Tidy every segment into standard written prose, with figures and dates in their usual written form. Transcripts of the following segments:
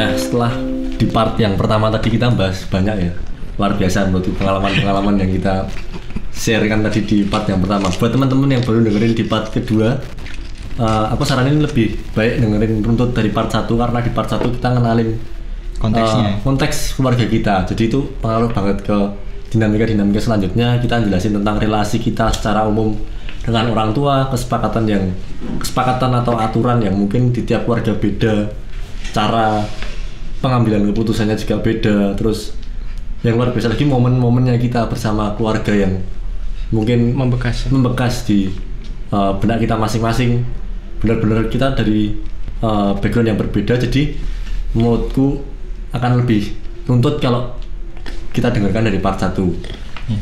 Nah, setelah di part yang pertama tadi kita bahas banyak ya, luar biasa menurut pengalaman-pengalaman yang kita sharekan tadi di part yang pertama. Buat teman-teman yang baru dengerin di part kedua, aku saranin lebih baik dengerin runtut dari part 1 karena di part 1 kita ngenalin konteksnya, konteks keluarga kita. Jadi itu pengaruh banget ke dinamika selanjutnya. Kita jelasin tentang relasi kita secara umum dengan orang tua, kesepakatan atau aturan yang mungkin di tiap keluarga beda, cara pengambilan keputusannya juga beda. Terus yang luar biasa lagi momen-momennya kita bersama keluarga yang mungkin membekas di benak kita masing-masing. Benar-benar kita dari background yang berbeda, jadi menurutku akan lebih runtut kalau kita dengarkan dari part 1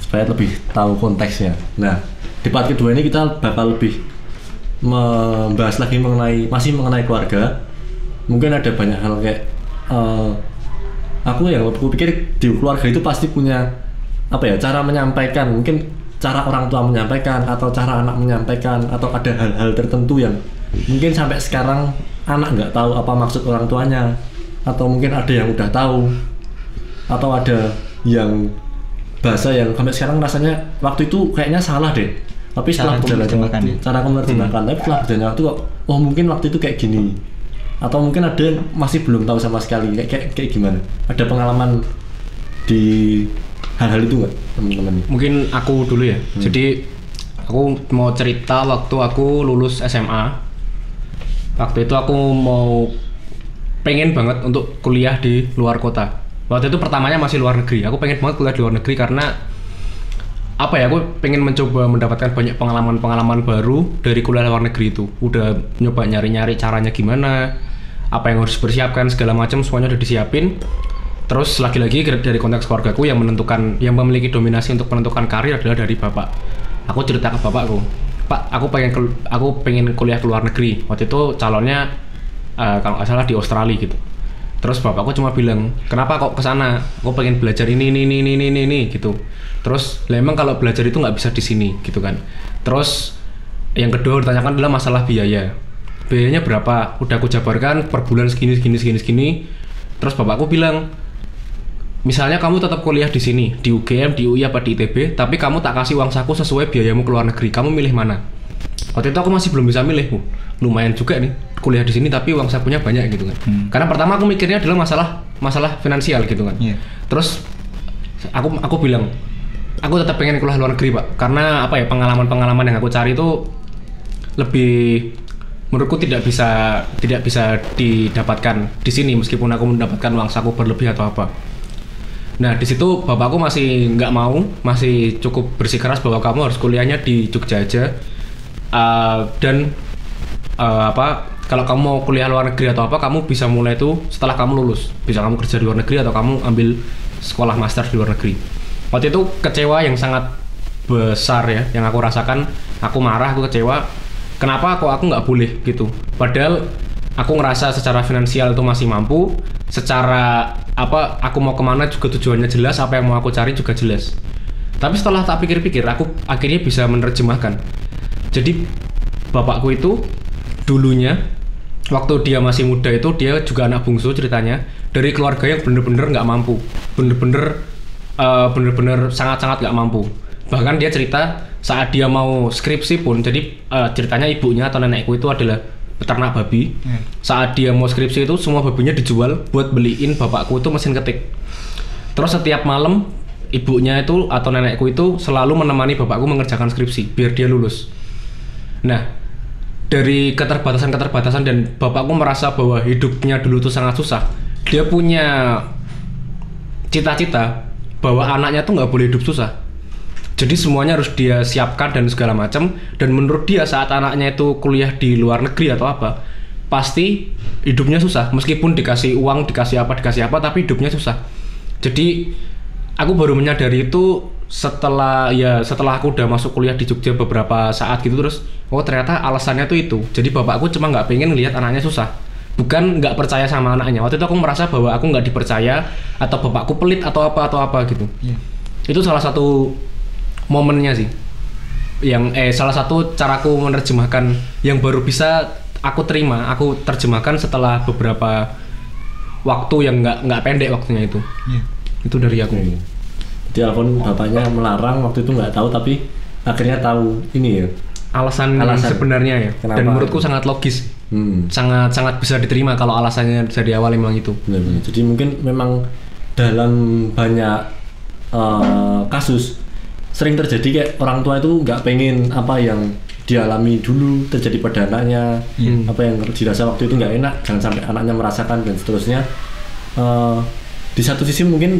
supaya lebih tahu konteksnya. Nah, di part kedua ini kita bakal lebih membahas lagi masih mengenai keluarga. Mungkin ada banyak hal kayak aku pikir di keluarga itu pasti punya cara menyampaikan, mungkin cara orang tua menyampaikan atau cara anak menyampaikan, atau ada hal-hal tertentu yang mungkin sampai sekarang anak nggak tahu apa maksud orang tuanya, atau mungkin ada yang udah tahu, atau ada yang bahasa yang sampai sekarang rasanya waktu itu kayaknya salah deh, tapi setelah berjalan waktu cara menerjemahkan, tapi setelah berjalan waktu kok mungkin waktu itu kayak gini, atau mungkin ada yang masih belum tahu sama sekali. Kayak gimana? Ada pengalaman di hal-hal itu nggak, teman-teman? Mungkin aku dulu ya. Jadi aku mau cerita waktu aku lulus SMA. Waktu itu aku pengen banget untuk kuliah di luar kota. Waktu itu pertamanya masih luar negeri. Aku pengen banget kuliah di luar negeri karena aku pengen mencoba mendapatkan banyak pengalaman baru dari kuliah luar negeri itu. Udah nyoba nyari-nyari caranya gimana, apa yang harus dipersiapkan, segala macam semuanya udah disiapin. Terus lagi-lagi dari konteks keluargaku yang memiliki dominasi untuk menentukan karir adalah dari bapak. Aku cerita ke bapakku, Pak, aku pengen kuliah ke luar negeri. Waktu itu calonnya kalau nggak salah di Australia gitu. Terus bapakku cuma bilang, kenapa kok kesana? Aku pengen belajar ini gitu. Terus, emang kalau belajar itu nggak bisa di sini gitu kan. Terus yang kedua ditanyakan adalah masalah biaya. Biayanya berapa? Udah aku jabarkan per bulan segini. Terus bapakku bilang, misalnya kamu tetap kuliah di sini, di UGM, di UI apa di ITB, tapi kamu tak kasih uang saku sesuai biayamu ke luar negeri. Kamu milih mana? Waktu itu aku masih belum bisa milih. Lumayan juga nih kuliah di sini tapi uang sakunya banyak gitu kan. Karena pertama aku mikirnya adalah masalah finansial gitu kan. Terus aku bilang, aku tetap pengen kuliah luar negeri, Pak. Karena pengalaman-pengalaman yang aku cari itu lebih, menurutku tidak bisa didapatkan di sini meskipun aku mendapatkan uang saku berlebih atau apa. Nah, di situ bapakku masih nggak mau, masih cukup bersikeras bahwa kamu harus kuliahnya di Jogja aja. Kalau kamu mau kuliah luar negeri atau apa, kamu bisa mulai itu setelah kamu lulus. Bisa kamu kerja di luar negeri atau kamu ambil sekolah master di luar negeri. Waktu itu kecewa yang sangat besar ya, yang aku rasakan. Aku marah, aku kecewa. Kenapa kok aku nggak boleh gitu? Padahal aku ngerasa secara finansial itu masih mampu. Secara aku mau kemana juga tujuannya jelas, apa yang mau aku cari juga jelas. Tapi setelah tak pikir-pikir, aku akhirnya bisa menerjemahkan. Jadi bapakku itu dulunya waktu dia masih muda itu dia juga anak bungsu ceritanya dari keluarga yang bener-bener nggak mampu, bener-bener sangat-sangat nggak mampu. Bahkan dia cerita saat dia mau skripsi pun, jadi ceritanya ibunya atau nenekku itu adalah peternak babi. Saat dia mau skripsi itu semua babinya dijual buat beliin bapakku itu mesin ketik. Terus setiap malam ibunya itu atau nenekku itu selalu menemani bapakku mengerjakan skripsi biar dia lulus. Nah, dari keterbatasan dan bapakku merasa bahwa hidupnya dulu tuh sangat susah. Dia punya cita-cita bahwa anaknya tuh nggak boleh hidup susah. Jadi semuanya harus dia siapkan dan segala macam. Dan menurut dia saat anaknya itu kuliah di luar negeri atau apa, pasti hidupnya susah. Meskipun dikasih uang, dikasih apa, tapi hidupnya susah. Jadi aku baru menyadari itu setelah aku udah masuk kuliah di Jogja beberapa saat gitu. Terus ternyata alasannya tuh itu. Jadi bapakku cuma nggak pengen ngelihat anaknya susah, bukan nggak percaya sama anaknya. Waktu itu aku merasa bahwa aku nggak dipercaya atau bapakku pelit atau apa gitu. Itu salah satu momennya sih, yang salah satu caraku menerjemahkan yang baru bisa aku terjemahkan setelah beberapa waktu yang nggak pendek waktunya itu. Itu dari aku. Jadi Alfon bapaknya melarang waktu itu nggak tahu, tapi akhirnya tahu ini ya alasan sebenarnya ya. Kenapa? Dan menurutku sangat logis. Sangat bisa diterima kalau alasannya dari awal memang itu. Benar-benar. Jadi mungkin memang dalam banyak kasus sering terjadi kayak orang tua itu nggak pengen apa yang dialami dulu terjadi pada anaknya, apa yang dirasa waktu itu nggak enak, jangan sampai anaknya merasakan dan seterusnya. Di satu sisi mungkin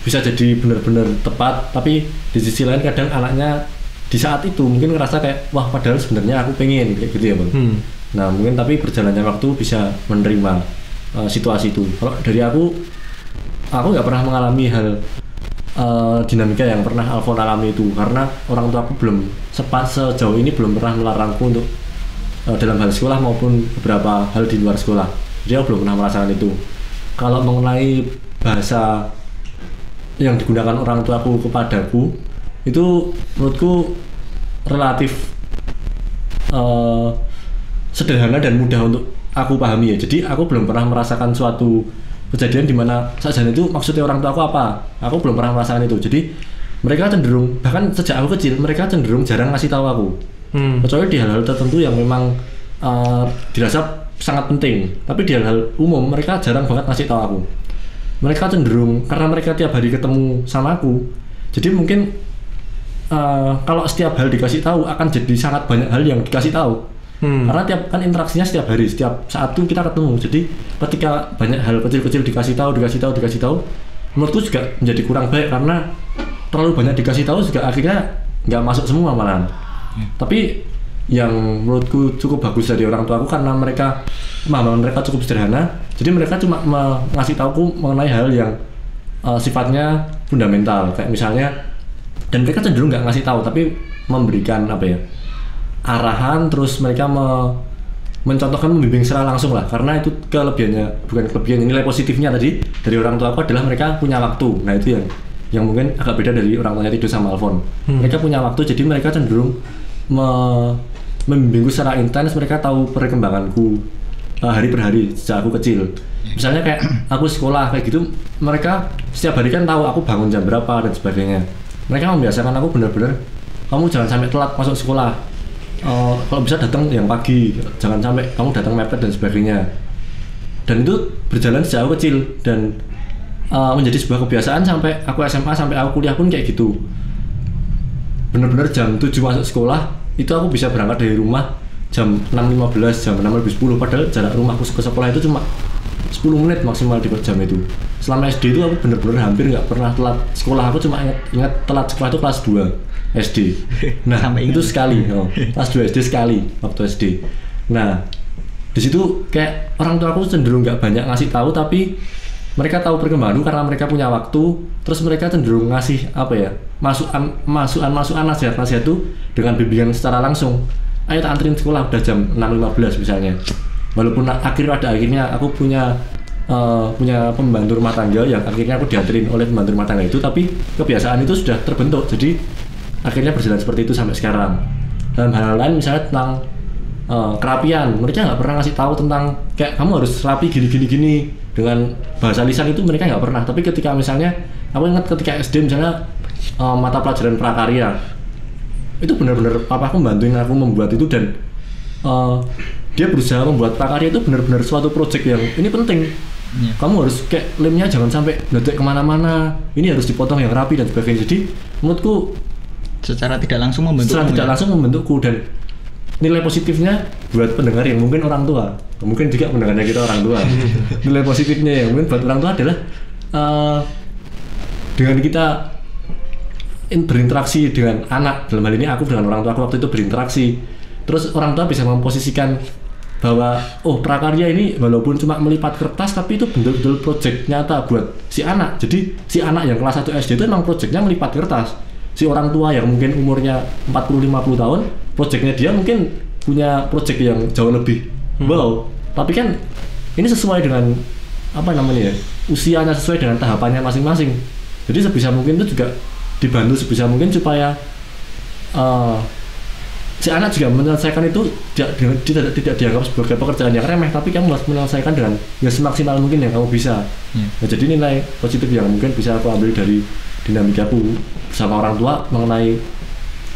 bisa jadi benar-benar tepat, tapi di sisi lain kadang anaknya di saat itu mungkin ngerasa kayak wah padahal sebenarnya aku pengen kayak gitu ya bang. Nah mungkin tapi berjalannya waktu bisa menerima situasi itu. Kalau dari aku nggak pernah mengalami hal dinamika yang pernah Alfon alami itu, karena orang tua aku belum sejauh ini belum pernah melarangku untuk dalam hal sekolah maupun beberapa hal di luar sekolah. Dia belum pernah merasakan itu. Kalau mengenai bahasa yang digunakan orang tuaku kepadaku itu menurutku relatif sederhana dan mudah untuk aku pahami ya. Jadi aku belum pernah merasakan suatu kejadian di mana saja itu maksudnya orang tua aku apa. Aku belum pernah merasakan itu. Jadi mereka cenderung, bahkan sejak aku kecil mereka cenderung jarang ngasih tahu aku. Kecuali di hal-hal tertentu yang memang dirasa sangat penting. Tapi di hal-hal umum mereka jarang banget ngasih tahu aku. Mereka cenderung karena mereka tiap hari ketemu sama aku. Jadi mungkin kalau setiap hal dikasih tahu akan jadi sangat banyak hal yang dikasih tahu. Karena tiap kan interaksinya setiap hari, setiap saat tuh kita ketemu. Jadi ketika banyak hal kecil-kecil dikasih tahu, menurutku juga menjadi kurang baik karena terlalu banyak dikasih tahu juga akhirnya nggak masuk semua malahan. Tapi yang menurutku cukup bagus dari orang tuaku karena pemahaman mereka cukup sederhana. Jadi mereka cuma ngasih tahuku mengenai hal yang sifatnya fundamental, kayak misalnya, dan mereka cenderung nggak ngasih tahu tapi memberikan arahan, terus mereka mencontohkan, membimbing secara langsung lah, karena itu bukan kelebihan, nilai positifnya tadi dari orang tua aku adalah mereka punya waktu. Nah itu yang mungkin agak beda dari orang tuanya Tido sama Alfon. Mereka punya waktu, jadi mereka cenderung membimbingku secara intens. Mereka tahu perkembanganku hari per hari sejak aku kecil. Misalnya kayak aku sekolah kayak gitu, mereka setiap hari kan tahu aku bangun jam berapa dan sebagainya. Mereka membiasakan aku benar-benar, kamu jangan sampai telat masuk sekolah. Kalau bisa datang yang pagi, jangan sampai kamu datang mepet dan sebagainya. Dan itu berjalan sejak aku kecil dan menjadi sebuah kebiasaan sampai aku SMA, sampai aku kuliah pun kayak gitu. Bener-bener jam 7 masuk sekolah, itu aku bisa berangkat dari rumah jam 6.15, jam 6.10, padahal jarak rumahku ke sekolah itu cuma 10 menit maksimal di jam itu. Selama SD itu aku bener-bener hampir nggak pernah telat sekolah. Aku cuma ingat telat sekolah itu kelas 2 SD. Nah itu sekali, kelas 2 SD sekali waktu SD. Nah di situ kayak orang tua aku cenderung nggak banyak ngasih tahu, tapi mereka tahu perkembanganku karena mereka punya waktu. Terus mereka cenderung ngasih masukan nasihat tuh dengan bimbingan secara langsung. Ayo tak anterin sekolah udah jam 6.15 misalnya. Walaupun akhirnya aku punya pembantu rumah tangga yang akhirnya aku dianterin oleh pembantu rumah tangga itu, tapi kebiasaan itu sudah terbentuk. Jadi akhirnya berjalan seperti itu sampai sekarang. Dalam hal lain misalnya tentang kerapian, mereka nggak pernah ngasih tahu tentang kayak kamu harus rapi gini dengan bahasa lisan, itu mereka nggak pernah. Tapi ketika misalnya aku ingat ketika SD misalnya mata pelajaran prakarya, itu benar-benar papaku bantuin aku membuat itu, dan dia berusaha membuat prakarya itu benar-benar suatu proyek yang ini penting. Kamu harus kayak lemnya jangan sampai meledak kemana-mana, ini harus dipotong yang rapi dan sebagainya. Jadi menurutku secara tidak langsung membentukku, dan nilai positifnya buat pendengar yang mungkin orang tua, mungkin juga pendengarnya kita orang tua. Nilai positifnya yang mungkin buat orang tua adalah dengan kita berinteraksi dengan anak, dalam hal ini aku dengan orang tua aku waktu itu berinteraksi, terus orang tua bisa memposisikan bahwa prakarya ini walaupun cuma melipat kertas tapi itu betul-betul proyek nyata buat si anak. Jadi si anak yang kelas 1 SD itu emang proyeknya melipat kertas. Si orang tua yang mungkin umurnya 40-50 tahun, proyeknya dia mungkin punya proyek yang jauh lebih wow. Tapi kan ini sesuai dengan usianya, sesuai dengan tahapannya masing-masing. Jadi sebisa mungkin itu juga dibantu sebisa mungkin supaya si anak juga menyelesaikan itu tidak dianggap sebagai pekerjaan yang remeh, tapi kamu harus menyelesaikan dengan ya semaksimal mungkin yang kamu bisa. Nah, jadi nilai positif yang mungkin bisa aku ambil dari dinamikaku sama orang tua mengenai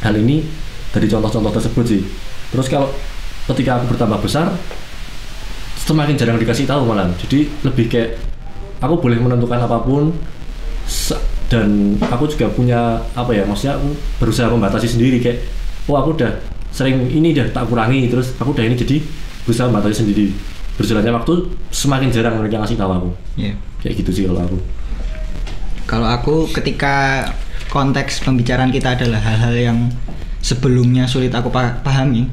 hal ini dari contoh-contoh tersebut sih. Terus kalau ketika aku bertambah besar semakin jarang dikasih tahu malah, jadi lebih kayak aku boleh menentukan apapun dan aku juga punya apa ya, maksudnya aku berusaha membatasi sendiri kayak aku udah sering ini dah tak kurangi, terus aku udah ini jadi berusaha membatasi sendiri. Berjalannya waktu semakin jarang mereka ngasih tahu aku. Kayak gitu sih kalau aku. Kalau aku ketika konteks pembicaraan kita adalah hal-hal yang sebelumnya sulit aku pahami,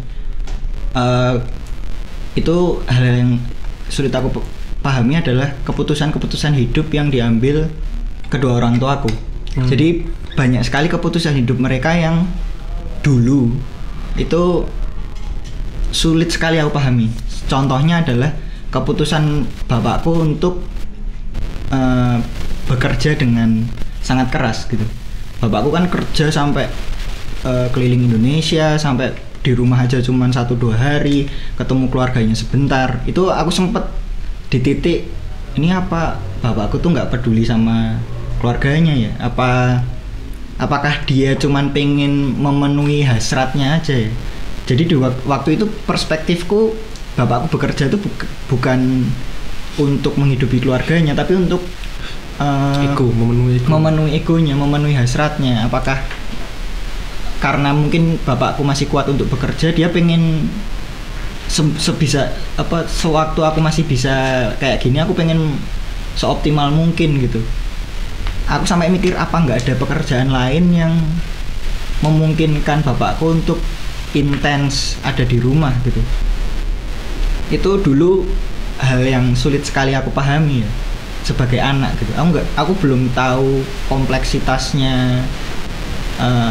itu hal yang sulit aku pahami adalah keputusan-keputusan hidup yang diambil kedua orang tuaku. Jadi banyak sekali keputusan hidup mereka yang dulu itu sulit sekali aku pahami. Contohnya adalah keputusan bapakku untuk bekerja dengan sangat keras gitu. Bapakku kan kerja sampai keliling Indonesia, sampai di rumah aja cuman 1-2 hari, ketemu keluarganya sebentar. Itu aku sempet di titik ini apa bapakku tuh nggak peduli sama keluarganya ya? Apakah dia cuman pengen memenuhi hasratnya aja ya? Jadi di waktu itu perspektifku bapakku bekerja itu bukan untuk menghidupi keluarganya, tapi untuk memenuhi egonya, memenuhi hasratnya. Apakah karena mungkin bapakku masih kuat untuk bekerja, dia pengen sebisa apa sewaktu aku masih bisa kayak gini, aku pengen seoptimal mungkin gitu. Aku sampai mikir apa nggak ada pekerjaan lain yang memungkinkan bapakku untuk intens ada di rumah gitu. Itu dulu hal yang sulit sekali aku pahami ya sebagai anak gitu. Aku belum tahu kompleksitasnya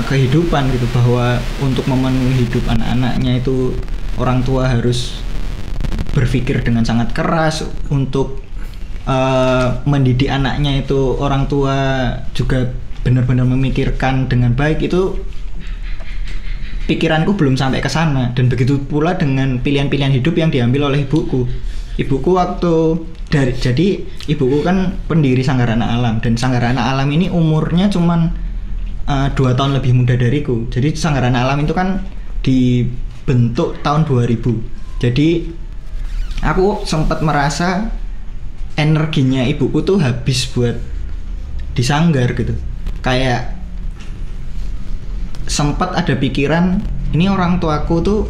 kehidupan gitu, bahwa untuk memenuhi hidup anak-anaknya itu orang tua harus berpikir dengan sangat keras. Untuk mendidik anaknya itu orang tua juga benar-benar memikirkan dengan baik. Itu pikiranku belum sampai ke sana. Dan begitu pula dengan pilihan-pilihan hidup yang diambil oleh ibuku. Ibuku jadi ibuku kan pendiri Sanggarana Alam, dan Sanggarana Alam ini umurnya cuman 2 tahun lebih muda dariku. Jadi Sanggarana Alam itu kan dibentuk tahun 2000. Jadi aku sempat merasa energinya ibuku tuh habis buat di sanggar gitu. Kayak sempat ada pikiran ini orang tuaku tuh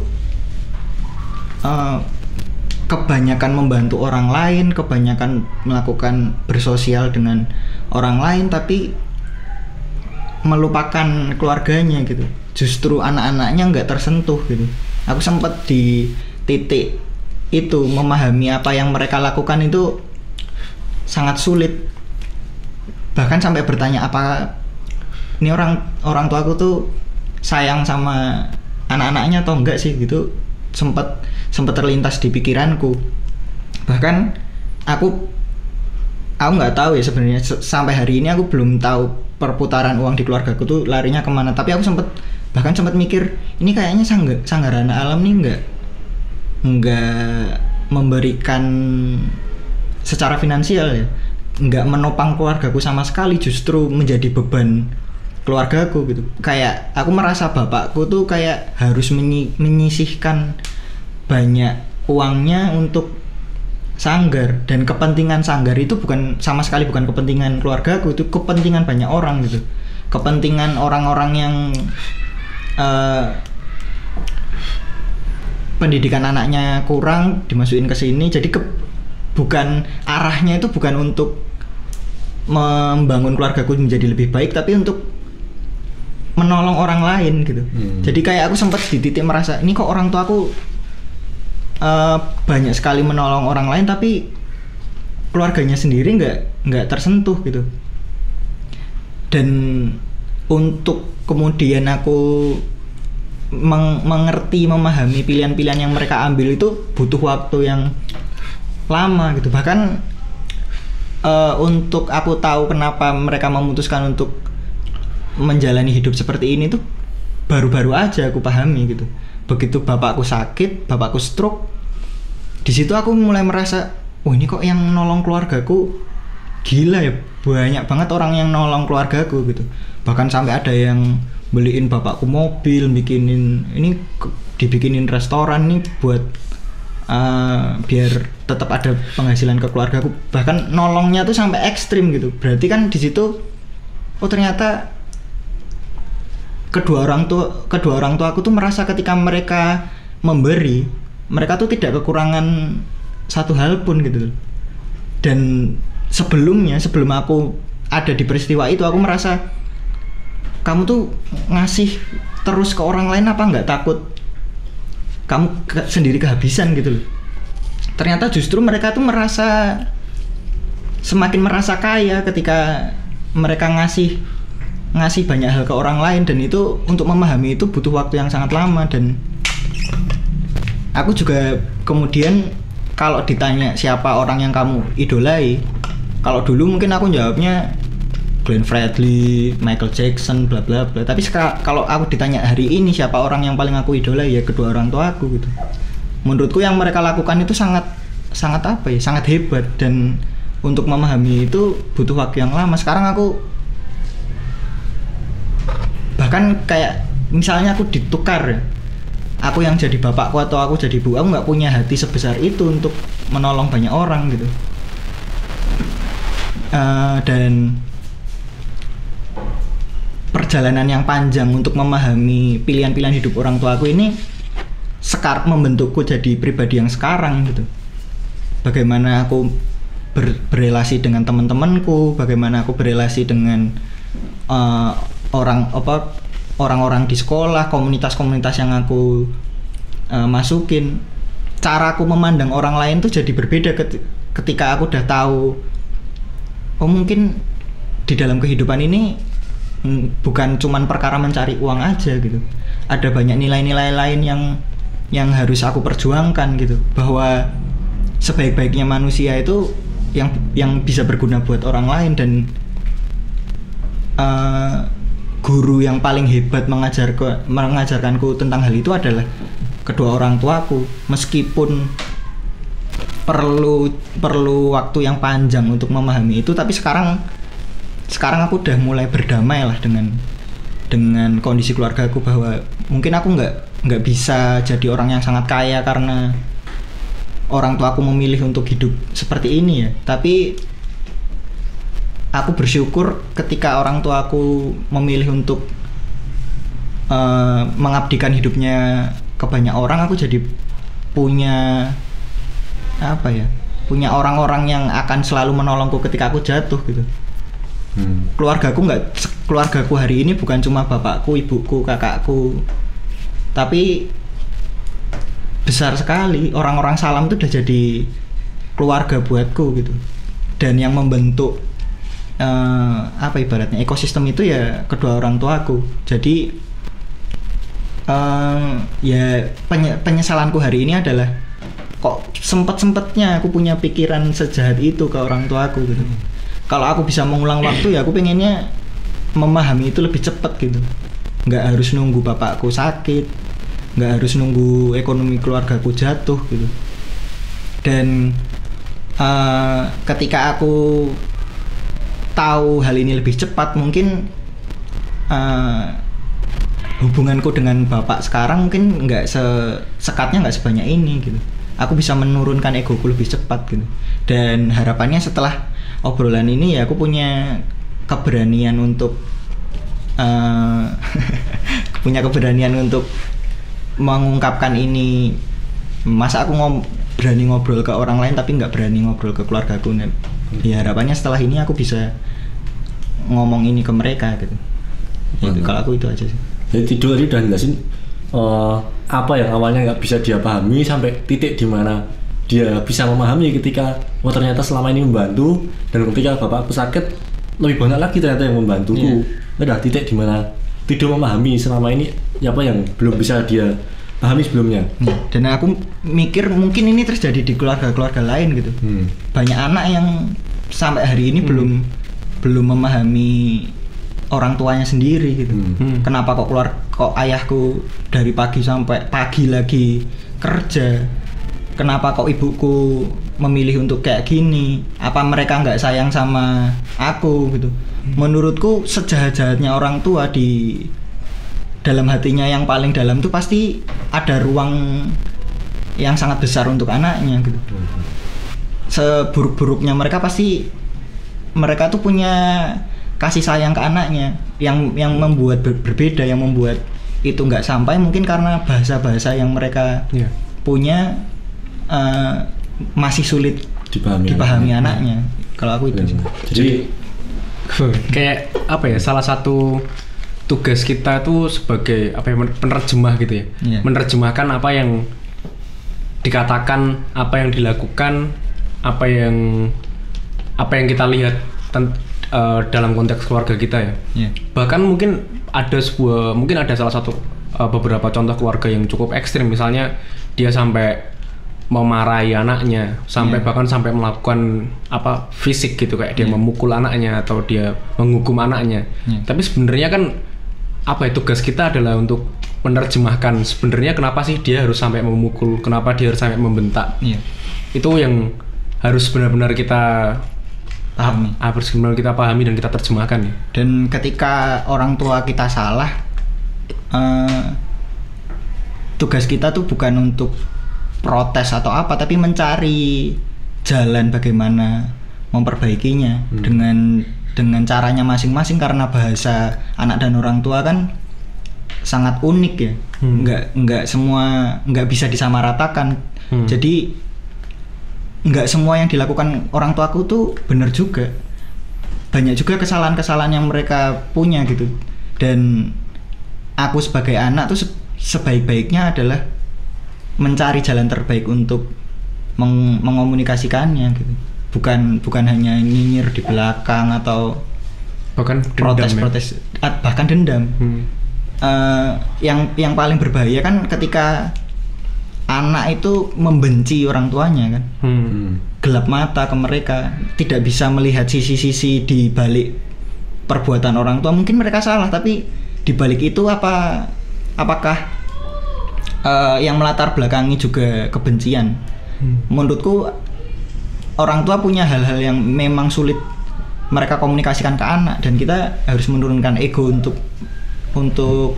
kebanyakan membantu orang lain, kebanyakan melakukan bersosial dengan orang lain, tapi melupakan keluarganya gitu. Justru anak-anaknya nggak tersentuh gitu. Aku sempat di titik itu memahami apa yang mereka lakukan itu sangat sulit. Bahkan sampai bertanya apa ini orang tuaku tuh sayang sama anak-anaknya atau enggak sih gitu. Sempat terlintas di pikiranku. Bahkan aku nggak tahu ya sebenarnya, sampai hari ini aku belum tahu perputaran uang di keluargaku tuh larinya kemana. Tapi aku bahkan sempat mikir ini kayaknya Sanggarana Alam nih nggak memberikan secara finansial ya, nggak menopang keluargaku sama sekali, justru menjadi beban keluargaku gitu. Kayak aku merasa bapakku tuh kayak harus menyisihkan banyak uangnya untuk sanggar, dan kepentingan sanggar itu sama sekali bukan kepentingan keluargaku, itu kepentingan banyak orang gitu. Kepentingan orang-orang yang pendidikan anaknya kurang dimasukin ke sini. Jadi bukan arahnya itu bukan untuk membangun keluargaku menjadi lebih baik, tapi untuk menolong orang lain gitu. Jadi kayak aku sempat di titik merasa ini kok orang tua aku banyak sekali menolong orang lain, tapi keluarganya sendiri nggak tersentuh gitu. Dan untuk kemudian aku mengerti, memahami pilihan-pilihan yang mereka ambil itu butuh waktu yang lama gitu. Bahkan untuk aku tahu kenapa mereka memutuskan untuk menjalani hidup seperti ini tuh baru-baru aja aku pahami gitu. begitu bapakku sakit, bapakku stroke, di situ aku mulai merasa, oh ini kok yang nolong keluargaku gila ya, banyak banget orang yang nolong keluargaku gitu. Bahkan sampai ada yang beliin bapakku mobil, dibikinin restoran nih buat biar tetap ada penghasilan ke keluargaku. Bahkan nolongnya tuh sampai ekstrim gitu. Berarti kan di situ, oh ternyata kedua orang tua aku tuh merasa ketika mereka memberi, mereka tuh tidak kekurangan satu hal pun gitu. Dan sebelum aku ada di peristiwa itu, aku merasa kamu tuh ngasih terus ke orang lain, apa nggak takut kamu sendiri kehabisan gitu loh. Ternyata justru mereka tuh semakin merasa kaya ketika mereka ngasih banyak hal ke orang lain, dan itu untuk memahami itu butuh waktu yang sangat lama. Dan aku juga kemudian kalau ditanya siapa orang yang kamu idolai, kalau dulu mungkin aku jawabnya Glenn Fredly, Michael Jackson, bla bla bla. Tapi kalau aku ditanya hari ini siapa orang yang paling aku idolai, ya kedua orang tua aku gitu. Menurutku yang mereka lakukan itu sangat hebat, dan untuk memahami itu butuh waktu yang lama. Sekarang aku bahkan kayak misalnya aku ditukar, aku yang jadi bapakku atau aku jadi ibu, aku nggak punya hati sebesar itu untuk menolong banyak orang gitu. Dan perjalanan yang panjang untuk memahami pilihan-pilihan hidup orang tua aku ini membentukku jadi pribadi yang sekarang gitu. Bagaimana aku berrelasi dengan teman-temanku, bagaimana aku berrelasi dengan orang-orang di sekolah, komunitas-komunitas yang aku masukin. Cara aku memandang orang lain tuh jadi berbeda ketika aku udah tahu, oh mungkin di dalam kehidupan ini bukan cuman perkara mencari uang aja gitu. Ada banyak nilai-nilai lain yang harus aku perjuangkan gitu. Bahwa sebaik-baiknya manusia itu yang bisa berguna buat orang lain. Dan guru yang paling hebat mengajarkanku tentang hal itu adalah kedua orang tuaku. Meskipun perlu waktu yang panjang untuk memahami itu, tapi sekarang aku udah mulai berdamai lah dengan kondisi keluargaku, bahwa mungkin aku nggak bisa jadi orang yang sangat kaya karena orang tua aku memilih untuk hidup seperti ini ya. Tapi aku bersyukur ketika orang tua aku memilih untuk mengabdikan hidupnya ke banyak orang, aku jadi punya orang-orang yang akan selalu menolongku ketika aku jatuh gitu. Keluargaku hari ini bukan cuma bapakku, ibuku, kakakku, tapi besar sekali. Orang-orang Salam itu udah jadi keluarga buatku gitu. Dan yang membentuk ibaratnya ekosistem itu ya kedua orang tuaku. Jadi penyesalanku hari ini adalah kok sempetnya aku punya pikiran sejahat itu ke orang tuaku gitu. Kalau aku bisa mengulang waktu, ya aku pengennya memahami itu lebih cepat gitu. Nggak harus nunggu bapakku sakit, nggak harus nunggu ekonomi keluargaku jatuh gitu. Dan ketika aku tahu hal ini lebih cepat, mungkin hubunganku dengan bapak sekarang mungkin sekatnya nggak sebanyak ini gitu. Aku bisa menurunkan egoku lebih cepat gitu. Dan harapannya setelah obrolan ini ya aku punya keberanian untuk mengungkapkan ini. Masa aku berani ngobrol ke orang lain tapi nggak berani ngobrol ke keluargaku. Ya harapannya setelah ini aku bisa ngomong ini ke mereka gitu. Itu kalau aku itu aja sih. Jadi tidur tadi udah jelasin apa yang awalnya nggak bisa dia pahami sampai titik di mana dia bisa memahami ketika ternyata selama ini membantu, dan ketika bapakku sakit lebih banyak lagi ternyata yang membantuku. Udah titik di mana tidak memahami selama ini apa yang belum bisa dia pahami sebelumnya. Dan aku mikir mungkin ini terjadi di keluarga-keluarga lain gitu. Banyak anak yang sampai hari ini belum memahami orang tuanya sendiri gitu. Kenapa kok ayahku dari pagi sampai pagi lagi kerja? Kenapa kok ibuku memilih untuk kayak gini? Apa mereka nggak sayang sama aku gitu? Menurutku sejahat-jahatnya orang tua di dalam hatinya yang paling dalam tuh pasti ada ruang yang sangat besar untuk anaknya gitu. Seburuk-buruknya mereka pasti mereka tuh punya kasih sayang ke anaknya yang membuat berbeda, yang membuat itu nggak sampai mungkin karena bahasa-bahasa yang mereka punya masih sulit dipahami anaknya. Kalau aku itu sih. Jadi kayak apa ya, salah satu tugas kita tuh sebagai apa ya, penerjemah gitu ya. Menerjemahkan apa yang dikatakan, apa yang dilakukan, apa yang kita lihat dalam konteks keluarga kita ya. Bahkan mungkin ada salah satu beberapa contoh keluarga yang cukup ekstrim, misalnya dia sampai memarahi anaknya, bahkan sampai melakukan fisik gitu, kayak dia memukul anaknya atau dia menghukum anaknya. Tapi sebenarnya kan tugas kita adalah untuk menerjemahkan sebenarnya kenapa sih dia harus sampai memukul, kenapa dia harus sampai membentak. Itu yang harus benar-benar kita pahami. Harus benar-benar kita pahami dan kita terjemahkan ya. Dan ketika orang tua kita salah, tugas kita tuh bukan untuk protes atau apa, tapi mencari jalan bagaimana memperbaikinya dengan caranya masing-masing, karena bahasa anak dan orang tua kan sangat unik ya. Nggak bisa disamaratakan. Jadi nggak semua yang dilakukan orang tuaku tuh benar juga. Banyak juga kesalahan-kesalahan yang mereka punya gitu. Dan aku sebagai anak tuh sebaik-baiknya adalah mencari jalan terbaik untuk mengomunikasikannya gitu. Bukan hanya nyinyir di belakang atau bahkan protes bahkan dendam. Yang paling berbahaya kan ketika anak itu membenci orang tuanya kan. Gelap mata ke mereka, tidak bisa melihat sisi-sisi di balik perbuatan orang tua. Mungkin mereka salah, tapi di balik itu apakah yang melatar belakangi juga kebencian. Menurutku orang tua punya hal-hal yang memang sulit mereka komunikasikan ke anak, dan kita harus menurunkan ego untuk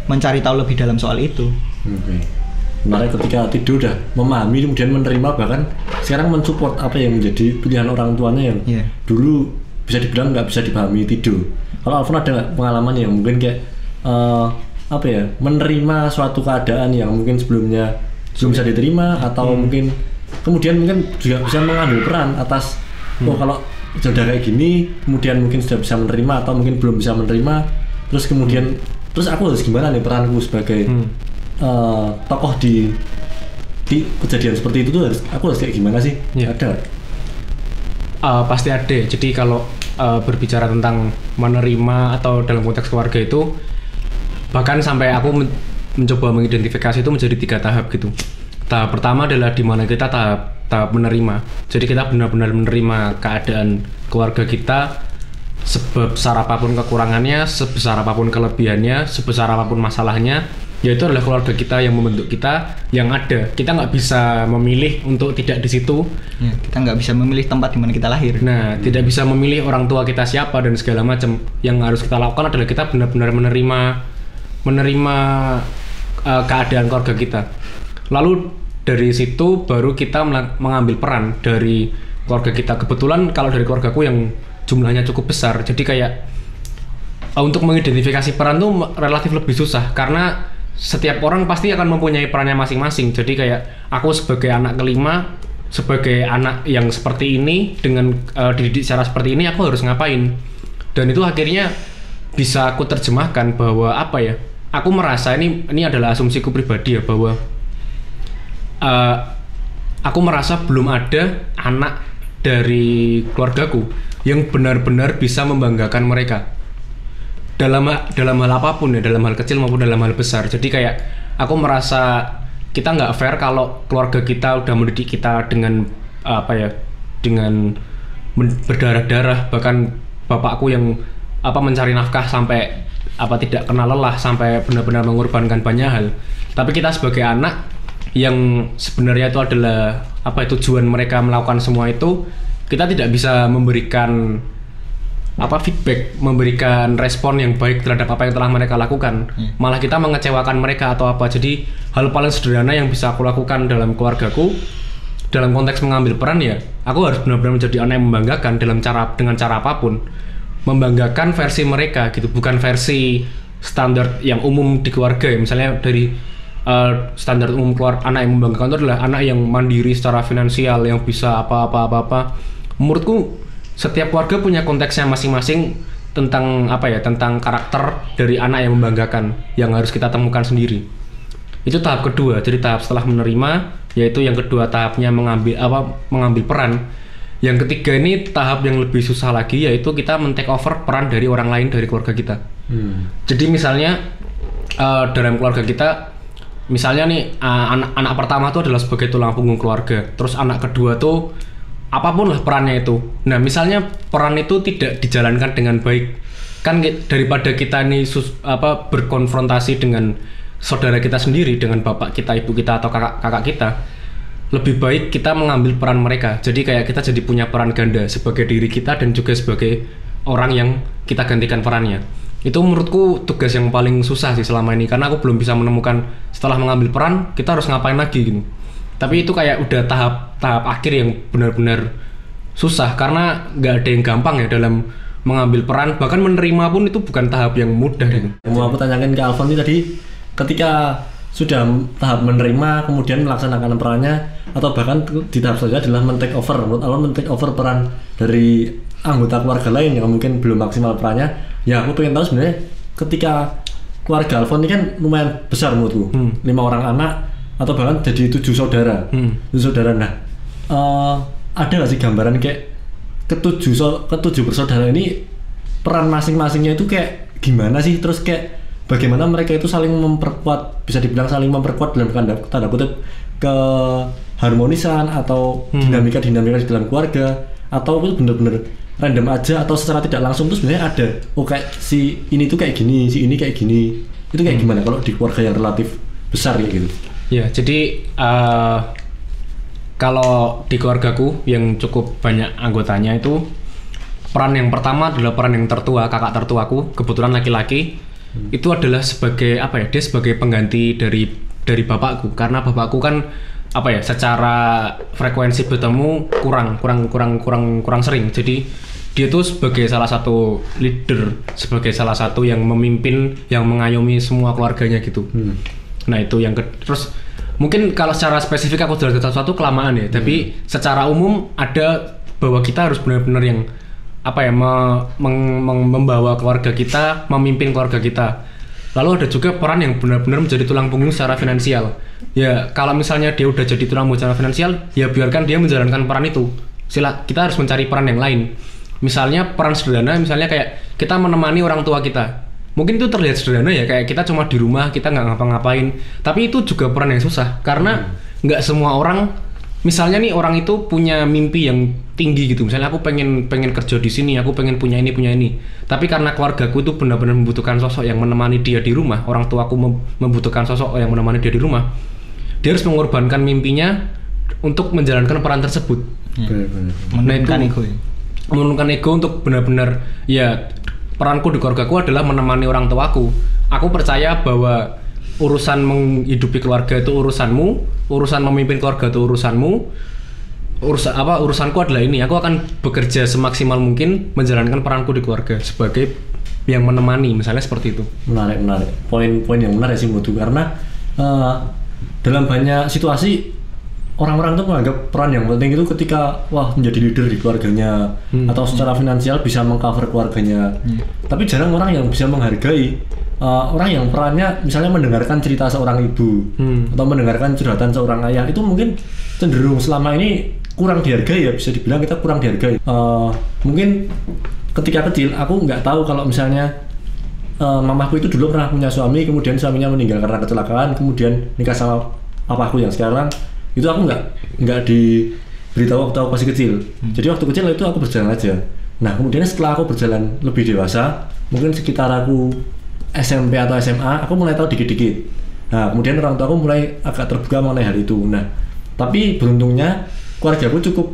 mencari tahu lebih dalam soal itu. Mereka ketika tidur udah memahami, kemudian menerima, bahkan sekarang mensupport apa yang menjadi pilihan orang tuanya yang dulu bisa dibilang nggak bisa dipahami tidur. Kalau Alfon ada nggak pengalaman yang mungkin kayak menerima suatu keadaan yang mungkin sebelumnya belum bisa diterima, atau mungkin kemudian mungkin juga bisa mengambil peran atas kalau sudah kayak gini, kemudian mungkin sudah bisa menerima atau mungkin belum bisa menerima, terus kemudian terus aku harus gimana nih peranku sebagai tokoh di kejadian seperti itu tuh aku harus kayak gimana sih? Ada? Pasti ada. Jadi kalau berbicara tentang menerima atau dalam konteks keluarga itu, bahkan sampai aku mencoba mengidentifikasi itu menjadi 3 tahap gitu. Tahap pertama adalah di mana kita tahap menerima. Jadi kita benar-benar menerima keadaan keluarga kita, sebesar apapun kekurangannya, sebesar apapun kelebihannya, sebesar apapun masalahnya, yaitu adalah keluarga kita yang membentuk kita, yang ada. Kita nggak bisa memilih untuk tidak di situ. Kita nggak bisa memilih tempat di mana kita lahir. Nah, tidak bisa memilih orang tua kita siapa dan segala macam. Yang harus kita lakukan adalah kita benar-benar menerima keadaan keluarga kita. Lalu dari situ baru kita mengambil peran dari keluarga kita. Kebetulan kalau dari keluargaku yang jumlahnya cukup besar, jadi kayak untuk mengidentifikasi peran tuh relatif lebih susah, karena setiap orang pasti akan mempunyai perannya masing-masing. Jadi kayak aku sebagai anak kelima, sebagai anak yang seperti ini, dengan dididik secara seperti ini, aku harus ngapain. Dan itu akhirnya bisa aku terjemahkan bahwa aku merasa ini adalah asumsiku pribadi ya, bahwa aku merasa belum ada anak dari keluargaku yang benar-benar bisa membanggakan mereka dalam hal apapun ya, dalam hal kecil maupun dalam hal besar. Jadi kayak aku merasa kita nggak fair kalau keluarga kita udah mendidik kita dengan dengan berdarah-darah. Bahkan bapakku yang mencari nafkah sampai tidak kenal lelah, sampai benar-benar mengorbankan banyak hal. Tapi kita sebagai anak yang sebenarnya itu adalah tujuan mereka melakukan semua itu, kita tidak bisa memberikan feedback, memberikan respon yang baik terhadap apa yang telah mereka lakukan. Malah kita mengecewakan mereka atau apa. Jadi hal paling sederhana yang bisa aku lakukan dalam keluargaku dalam konteks mengambil peran, ya aku harus benar-benar menjadi anak yang membanggakan dengan cara apapun, membanggakan versi mereka gitu, bukan versi standar yang umum di keluarga ya. Misalnya dari standar umum anak yang membanggakan itu adalah anak yang mandiri secara finansial, yang bisa apa. Menurutku setiap keluarga punya konteksnya masing-masing tentang tentang karakter dari anak yang membanggakan yang harus kita temukan sendiri. Itu tahap kedua. Jadi tahap setelah menerima, yaitu yang kedua tahapnya mengambil peran. Yang ketiga ini tahap yang lebih susah lagi, yaitu kita men-take over peran dari orang lain dari keluarga kita. Jadi misalnya dalam keluarga kita, misalnya nih anak pertama itu adalah sebagai tulang punggung keluarga, terus anak kedua tuh apapun lah perannya itu. Nah misalnya peran itu tidak dijalankan dengan baik, kan daripada kita nih berkonfrontasi dengan saudara kita sendiri, dengan bapak kita, ibu kita, atau kakak kita, lebih baik kita mengambil peran mereka. Jadi kayak kita jadi punya peran ganda sebagai diri kita dan juga sebagai orang yang kita gantikan perannya. Itu menurutku tugas yang paling susah sih selama ini, karena aku belum bisa menemukan setelah mengambil peran kita harus ngapain lagi gitu. Tapi itu kayak udah tahap akhir yang benar-benar susah, karena nggak ada yang gampang ya dalam mengambil peran. Bahkan menerima pun itu bukan tahap yang mudah gitu. Mau aku tanyakan ke Alfon ini tadi, ketika sudah tahap menerima kemudian melaksanakan perannya, atau bahkan di tahap selanjutnya adalah men-take over. Menurut Alfon men-take over peran dari anggota keluarga lain yang mungkin belum maksimal perannya. Ya aku pengen tahu sebenarnya ketika keluarga Alfon ini kan lumayan besar menurutku, 5 orang anak atau bahkan jadi 7 saudara. 7 saudara. Nah, ada nggak sih gambaran kayak ketujuh bersaudara ini peran masing-masingnya itu kayak gimana sih? Terus kayak bagaimana mereka itu saling memperkuat, bisa dibilang saling memperkuat dalam tanda kutip keharmonisan atau dinamika di dalam keluarga, atau itu benar-benar random aja, atau secara tidak langsung tuh sebenarnya ada kayak si ini tuh kayak gini, si ini kayak gini. Itu kayak gimana kalau di keluarga yang relatif besar kayak gitu? Ya, jadi kalau di keluargaku yang cukup banyak anggotanya itu, peran yang pertama adalah peran yang tertua, kakak tertuaku, kebetulan laki-laki. Itu adalah sebagai dia sebagai pengganti dari bapakku, karena bapakku kan secara frekuensi bertemu kurang sering. Jadi dia tuh sebagai salah satu leader, sebagai salah satu yang memimpin, yang mengayomi semua keluarganya gitu. Nah itu yang terus mungkin kalau secara spesifik aku jelaskan satu-satu kelamaan ya, tapi secara umum ada bahwa kita harus benar-benar yang membawa keluarga kita, memimpin keluarga kita. Lalu ada juga peran yang benar-benar menjadi tulang punggung secara finansial. Ya kalau misalnya dia udah jadi tulang punggung secara finansial, ya biarkan dia menjalankan peran itu. Kita harus mencari peran yang lain. Misalnya peran sederhana, misalnya kayak kita menemani orang tua kita. Mungkin itu terlihat sederhana ya, kayak kita cuma di rumah, kita nggak ngapa-ngapain. Tapi itu juga peran yang susah, karena nggak semua orang, misalnya nih orang itu punya mimpi yang tinggi gitu. Misalnya aku pengen kerja di sini, aku pengen punya ini. Tapi karena keluargaku itu benar-benar membutuhkan sosok yang menemani dia di rumah, orang tuaku membutuhkan sosok yang menemani dia di rumah. Dia harus mengorbankan mimpinya untuk menjalankan peran tersebut. Menurunkan ego. Menurunkan ego untuk benar-benar ya, peranku di keluargaku adalah menemani orang tuaku. Aku percaya bahwa urusan menghidupi keluarga itu urusanmu, urusan memimpin keluarga itu urusanmu. Urusanku adalah ini. Aku akan bekerja semaksimal mungkin menjalankan peranku di keluarga sebagai yang menemani, misalnya seperti itu. Menarik. Poin yang menarik sih menurutku, karena dalam banyak situasi orang-orang tuh menganggap peran yang penting itu ketika menjadi leader di keluarganya, atau secara finansial bisa mengcover keluarganya. Tapi jarang orang yang bisa menghargai orang yang perannya misalnya mendengarkan cerita seorang ibu, atau mendengarkan curhatan seorang ayah. Itu mungkin cenderung selama ini kurang dihargai ya, bisa dibilang kita kurang dihargai. Mungkin ketika kecil aku nggak tahu kalau misalnya mamaku itu dulu pernah punya suami, kemudian suaminya meninggal karena kecelakaan, kemudian nikah sama papaku yang sekarang. Itu aku nggak diberitahu waktu aku masih kecil. Jadi waktu kecil itu aku berjalan aja. Nah kemudian setelah aku berjalan lebih dewasa, mungkin sekitar aku SMP atau SMA, aku mulai tahu dikit-dikit. Nah kemudian orang tua aku mulai agak terbuka mengenai hal itu. Nah tapi beruntungnya keluarga aku cukup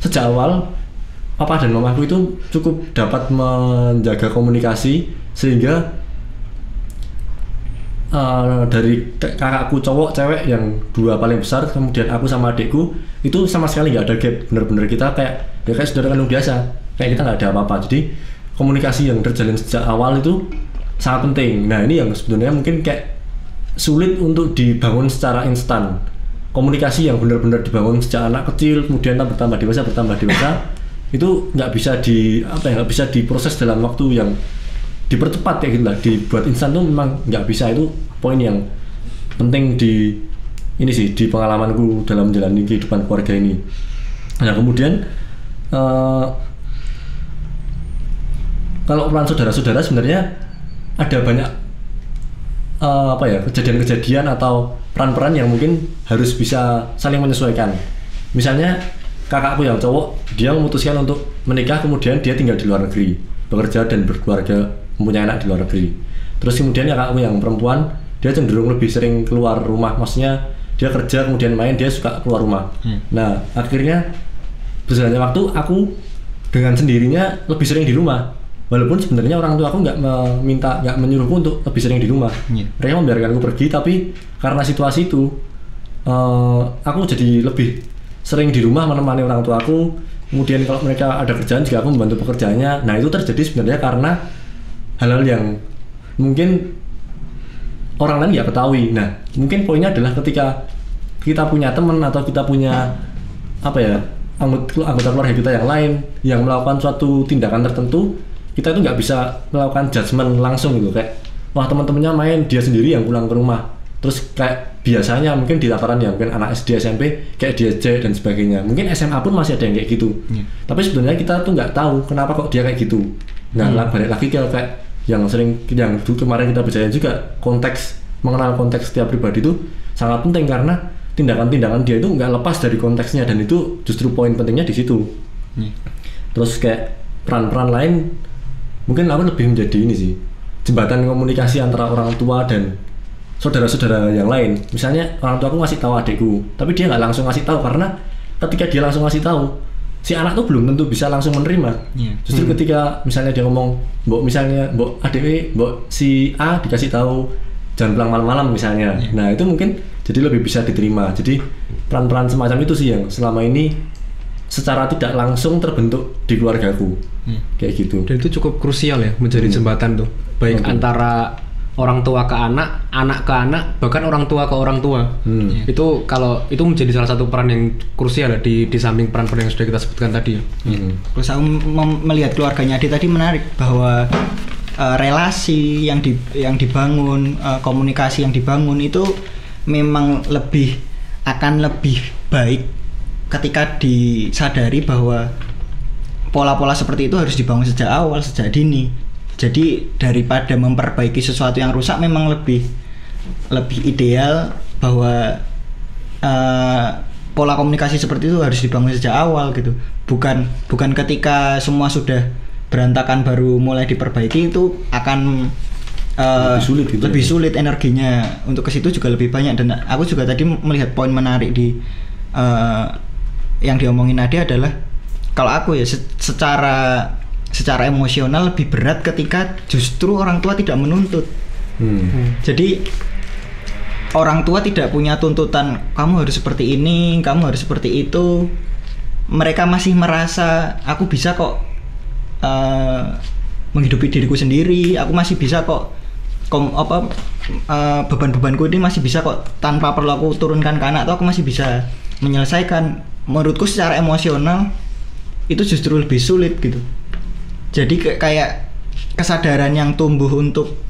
sejak awal papa dan mamaku itu cukup dapat menjaga komunikasi sehingga dari kakakku cowok cewek yang 2 paling besar, kemudian aku sama adikku itu sama sekali nggak ada gap, bener-bener kita kayak saudara kandung biasa, kayak kita nggak ada apa-apa. Jadi komunikasi yang terjalin sejak awal itu sangat penting. Nah ini yang sebenarnya mungkin kayak sulit untuk dibangun secara instan. Komunikasi yang benar-benar dibangun sejak anak kecil kemudian bertambah dewasa itu nggak bisa diproses dalam waktu yang dipercepat kayak gitu lah, dibuat instan tuh memang nggak bisa. Itu poin yang penting di pengalamanku dalam menjalani kehidupan keluarga ini. Nah kemudian kalau peran saudara-saudara sebenarnya ada banyak kejadian-kejadian atau peran-peran yang mungkin harus bisa saling menyesuaikan. Misalnya kakakku yang cowok, dia memutuskan untuk menikah, kemudian dia tinggal di luar negeri, bekerja dan berkeluarga, mempunyai anak di luar negeri. Terus kemudian kakakku yang perempuan, dia cenderung lebih sering keluar rumah, maksudnya dia kerja kemudian main, dia suka keluar rumah. Nah akhirnya berjalannya waktu, aku dengan sendirinya lebih sering di rumah. Walaupun sebenarnya orang tua aku nggak menyuruhku untuk lebih sering di rumah. Mereka membiarkanku pergi, tapi karena situasi itu, aku jadi lebih sering di rumah menemani orang tua aku. Kemudian kalau mereka ada kerjaan juga aku membantu pekerjaannya. Nah itu terjadi sebenarnya karena hal-hal yang mungkin orang lain nggak ketahui. Nah mungkin poinnya adalah ketika kita punya teman atau kita punya anggota keluarga kita yang lain yang melakukan suatu tindakan tertentu, kita itu nggak bisa melakukan judgement langsung gitu, kayak wah teman-temannya main, dia sendiri yang pulang ke rumah. Terus kayak biasanya mungkin di tataran ya mungkin anak SD, SMP kayak diejek dan sebagainya. Mungkin SMA pun masih ada yang kayak gitu. Tapi sebenarnya kita tuh nggak tahu kenapa kok dia kayak gitu. Nah balik lagi kayak yang kemarin kita bicarain juga, mengenal konteks setiap pribadi itu sangat penting, karena tindakan-tindakan dia itu nggak lepas dari konteksnya, dan itu justru poin pentingnya di situ. Terus kayak peran-peran lain mungkin aku lebih menjadi ini sih, jembatan komunikasi antara orang tua dan saudara-saudara yang lain. Misalnya orang tua aku ngasih tahu adikku, tapi dia nggak langsung ngasih tahu, karena ketika dia langsung ngasih tahu, si anak tuh belum tentu bisa langsung menerima. Justru ketika misalnya dia ngomong, mbok adik, mbok si A dikasih tahu jangan pulang malam-malam misalnya. Nah itu mungkin jadi lebih bisa diterima. Jadi peran-peran semacam itu sih yang selama ini secara tidak langsung terbentuk di keluargaku. Kayak gitu. Dan itu cukup krusial ya, menjadi jembatan tuh, baik antara orang tua ke anak, anak ke anak, bahkan orang tua ke orang tua. Itu kalau itu menjadi salah satu peran yang krusial ya, di samping peran-peran yang sudah kita sebutkan tadi ya. Terus aku melihat keluarganya Adi tadi menarik, bahwa relasi yang dibangun, komunikasi yang dibangun itu memang akan lebih baik ketika disadari bahwa pola-pola seperti itu harus dibangun sejak awal, sejak dini. Jadi daripada memperbaiki sesuatu yang rusak, memang lebih ideal bahwa pola komunikasi seperti itu harus dibangun sejak awal gitu. Bukan ketika semua sudah berantakan baru mulai diperbaiki, itu akan lebih sulit energinya untuk ke situ juga lebih banyak. Dan aku juga tadi melihat poin menarik di yang diomongin Nadia adalah, kalau aku ya secara emosional lebih berat ketika justru orang tua tidak menuntut. Jadi orang tua tidak punya tuntutan kamu harus seperti ini, kamu harus seperti itu. Mereka masih merasa aku bisa kok menghidupi diriku sendiri, aku masih bisa kok beban-bebanku ini masih bisa kok tanpa perlu aku turunkan ke anak, atau aku masih bisa menyelesaikan. Menurutku secara emosional itu justru lebih sulit gitu. Jadi kayak kesadaran yang tumbuh untuk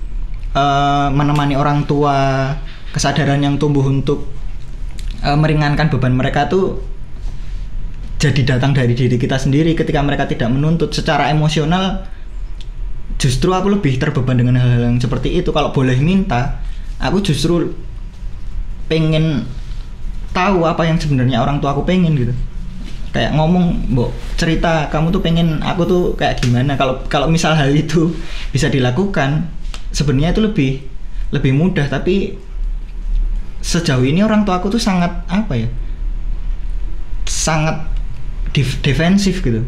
menemani orang tua, kesadaran yang tumbuh untuk meringankan beban mereka tuh jadi datang dari diri kita sendiri ketika mereka tidak menuntut. Secara emosional justru aku lebih terbeban dengan hal-hal yang seperti itu. Kalau boleh minta, aku justru pengen tahu apa yang sebenarnya orang tua aku pengen gitu. kayak ngomong, mbok cerita kamu tuh pengen aku tuh kayak gimana. Kalau misal hal itu bisa dilakukan, sebenarnya itu lebih mudah. Tapi sejauh ini orang tua aku tuh sangat sangat defensif gitu,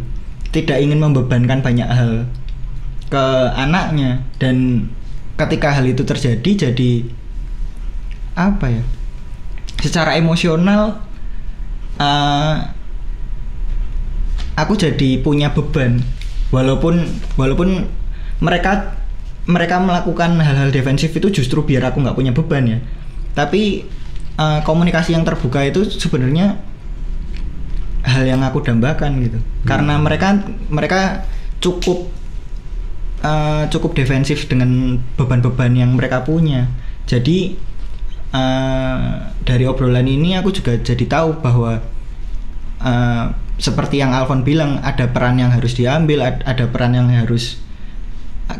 tidak ingin membebankan banyak hal ke anaknya. Dan ketika hal itu terjadi, jadi secara emosional aku jadi punya beban, walaupun mereka melakukan hal-hal defensif itu justru biar aku nggak punya beban ya. Tapi komunikasi yang terbuka itu sebenarnya hal yang aku dambakan gitu, karena mereka cukup defensif dengan beban-beban yang mereka punya. Jadi dari obrolan ini aku juga jadi tahu bahwa seperti yang Alfon bilang, ada peran yang harus diambil, ada peran yang harus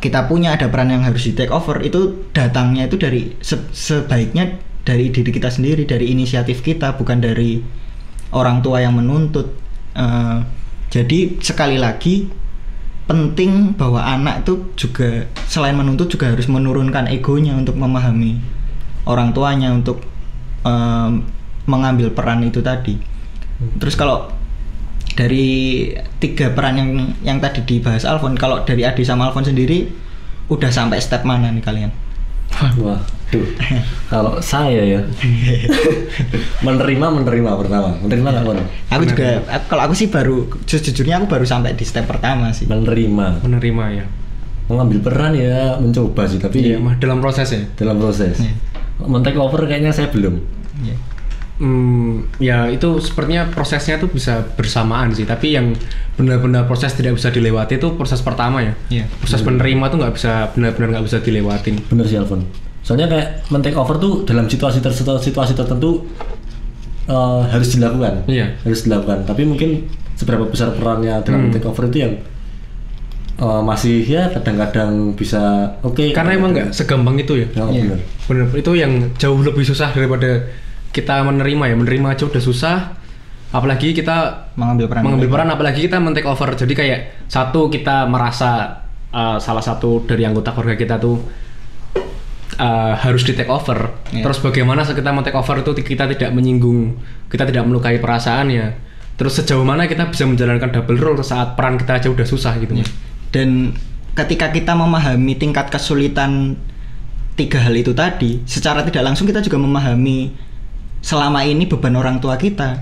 kita punya, ada peran yang harus di take over. Itu datangnya itu dari sebaiknya dari diri kita sendiri, dari inisiatif kita, bukan dari orang tua yang menuntut. Jadi sekali lagi penting bahwa anak itu juga selain menuntut juga harus menurunkan egonya untuk memahami orang tuanya, untuk mengambil peran itu tadi. Terus kalau dari 3 peran yang tadi dibahas Alfon, kalau dari Adi sama Alfon sendiri udah sampai step mana nih kalian? Waduh, kalau saya ya menerima pertama, menerima nggak Kon? Aku juga, kalau aku sih baru, jujurnya aku baru sampai di step pertama sih. Menerima ya. Mengambil peran ya, mencoba sih, tapi dalam proses ya. Dalam proses. Men-take over kayaknya saya belum. Ya itu sepertinya prosesnya tuh bisa bersamaan sih, tapi yang benar-benar proses tidak bisa dilewati itu proses pertama ya. Proses penerima tuh benar-benar nggak bisa dilewatin. Bener sih Alfon. Soalnya kayak men-take over tuh dalam situasi tertentu harus dilakukan. Harus dilakukan. Tapi mungkin seberapa besar perannya dalam men-take over itu yang masih ya kadang-kadang bisa karena emang nggak segampang itu ya. Bener itu yang jauh lebih susah daripada kita menerima aja udah susah, apalagi kita mengambil peran, apalagi kita men-take over. Jadi kayak kita merasa salah satu dari anggota keluarga kita tuh harus di take over. Terus bagaimana saat kita men-take over itu kita tidak menyinggung, kita tidak melukai perasaannya. Terus sejauh mana kita bisa menjalankan double role saat peran kita aja udah susah gitu. Dan ketika kita memahami tingkat kesulitan 3 hal itu tadi, secara tidak langsung kita juga memahami selama ini beban orang tua kita.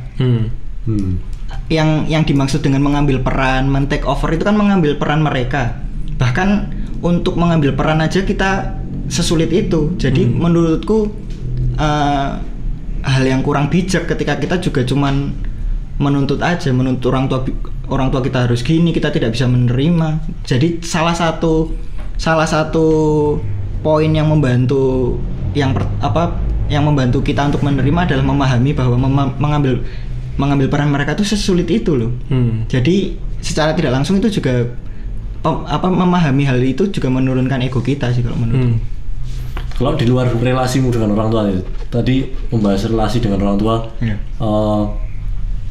Yang dimaksud dengan mengambil peran, men-take over itu kan mengambil peran mereka. Bahkan untuk mengambil peran aja kita sesulit itu. Jadi menurutku hal yang kurang bijak ketika kita juga cuman menuntut orang tua kita harus gini, kita tidak bisa menerima. Jadi salah satu poin yang membantu yang membantu kita untuk menerima adalah memahami bahwa mengambil peran mereka itu sesulit itu loh. Jadi secara tidak langsung itu juga memahami hal itu juga menurunkan ego kita sih kalau menurut. Kalau di luar relasimu dengan orang tua itu, tadi membahas relasi dengan orang tua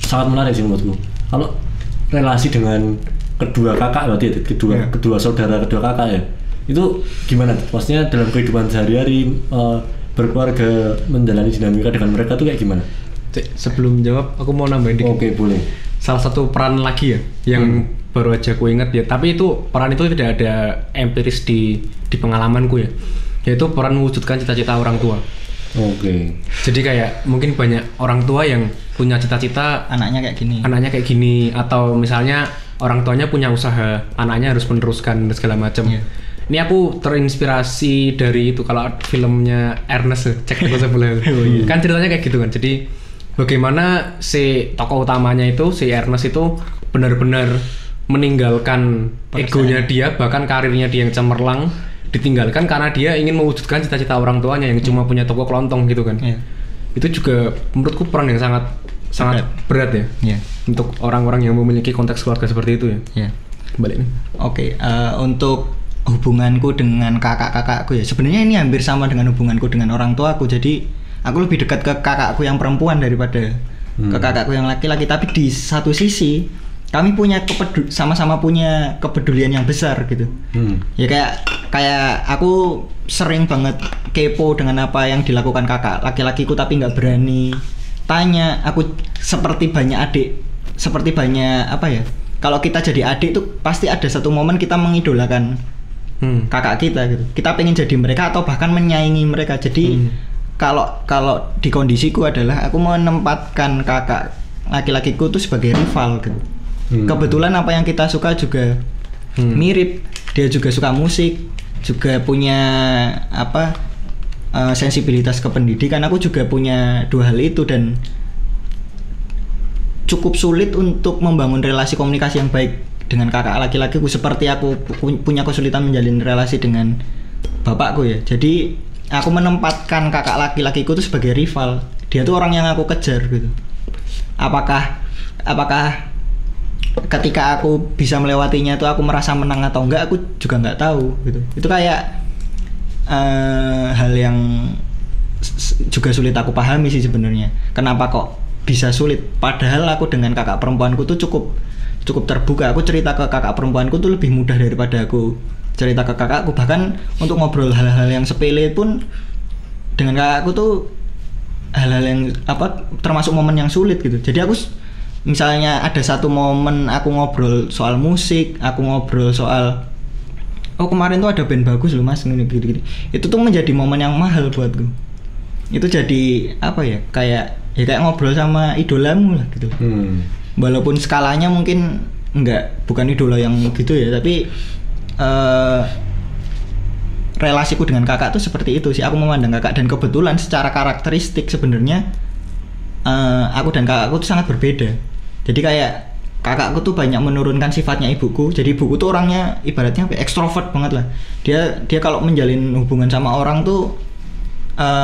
sangat menarik sih menurutku. Kalau relasi dengan kedua kakak berarti kedua saudara, kedua kakak ya, itu gimana? Maksudnya dalam kehidupan sehari-hari berkeluarga, menjalani dinamika dengan mereka tuh kayak gimana? Sebelum jawab, aku mau nambahin dikit. Oke, boleh. Salah satu peran lagi ya, yang baru aja aku ingat ya. Tapi peran itu tidak ada empiris di pengalamanku ya. Yaitu peran mewujudkan cita-cita orang tua. Jadi kayak mungkin banyak orang tua yang punya cita-cita anaknya kayak gini, atau misalnya orang tuanya punya usaha, anaknya harus meneruskan dan segala macam. Ini aku terinspirasi dari itu, kalau filmnya Ernest, cek aku sebelah. Kan ceritanya kayak gitu kan. Jadi bagaimana si tokoh utamanya itu, si Ernest itu benar-benar meninggalkan egonya dia, bahkan karirnya dia yang cemerlang ditinggalkan karena dia ingin mewujudkan cita-cita orang tuanya yang cuma punya toko kelontong gitu kan. Itu juga menurutku peran yang sangat berat ya. Untuk orang-orang yang memiliki konteks keluarga seperti itu ya. Balik nih. Untuk hubunganku dengan kakak-kakakku ya, sebenarnya ini hampir sama dengan hubunganku dengan orang tuaku. Jadi aku lebih dekat ke kakakku yang perempuan daripada ke kakakku yang laki-laki, tapi di satu sisi kami punya sama-sama punya kepedulian yang besar gitu. Ya kayak aku sering banget kepo dengan apa yang dilakukan kakak laki-lakiku, tapi nggak berani tanya. Aku seperti banyak apa ya, kalau kita jadi adik tuh pasti ada satu momen kita mengidolakan kakak kita gitu. Kita pengen jadi mereka atau bahkan menyaingi mereka. Jadi kalau di kondisiku adalah aku menempatkan kakak laki-lakiku tuh sebagai rival gitu. Kebetulan apa yang kita suka juga mirip. Dia juga suka musik, juga punya sensibilitas ke pendidikan. Aku juga punya dua hal itu, dan cukup sulit untuk membangun relasi komunikasi yang baik dengan kakak laki-lakiku seperti aku punya kesulitan menjalin relasi dengan bapakku ya. Jadi aku menempatkan kakak laki-lakiku itu sebagai rival. Dia tuh orang yang aku kejar gitu. Apakah ketika aku bisa melewatinya itu aku merasa menang atau enggak, aku juga nggak tahu gitu. Itu kayak hal yang juga sulit aku pahami sih sebenarnya. Kenapa kok bisa sulit? Padahal aku dengan kakak perempuanku tuh cukup terbuka. Aku cerita ke kakak perempuanku tuh lebih mudah daripada aku cerita ke kakakku. Bahkan untuk ngobrol hal-hal yang sepele pun dengan kakakku tuh hal-hal yang termasuk momen yang sulit gitu. Jadi aku misalnya ada satu momen aku ngobrol soal musik, aku ngobrol soal kemarin tuh ada band bagus loh mas, gini. Itu tuh menjadi momen yang mahal buatku. Itu jadi kayak ngobrol sama idolamu lah gitu. Walaupun skalanya mungkin bukan idola yang gitu ya, tapi relasiku dengan kakak tuh seperti itu sih. Aku memandang kakak, dan kebetulan secara karakteristik sebenarnya aku dan kakakku tuh sangat berbeda. Jadi kayak kakakku tuh banyak menurunkan sifatnya ibuku. Jadi ibuku tuh orangnya ibaratnya ekstrovert banget lah. Dia kalau menjalin hubungan sama orang tuh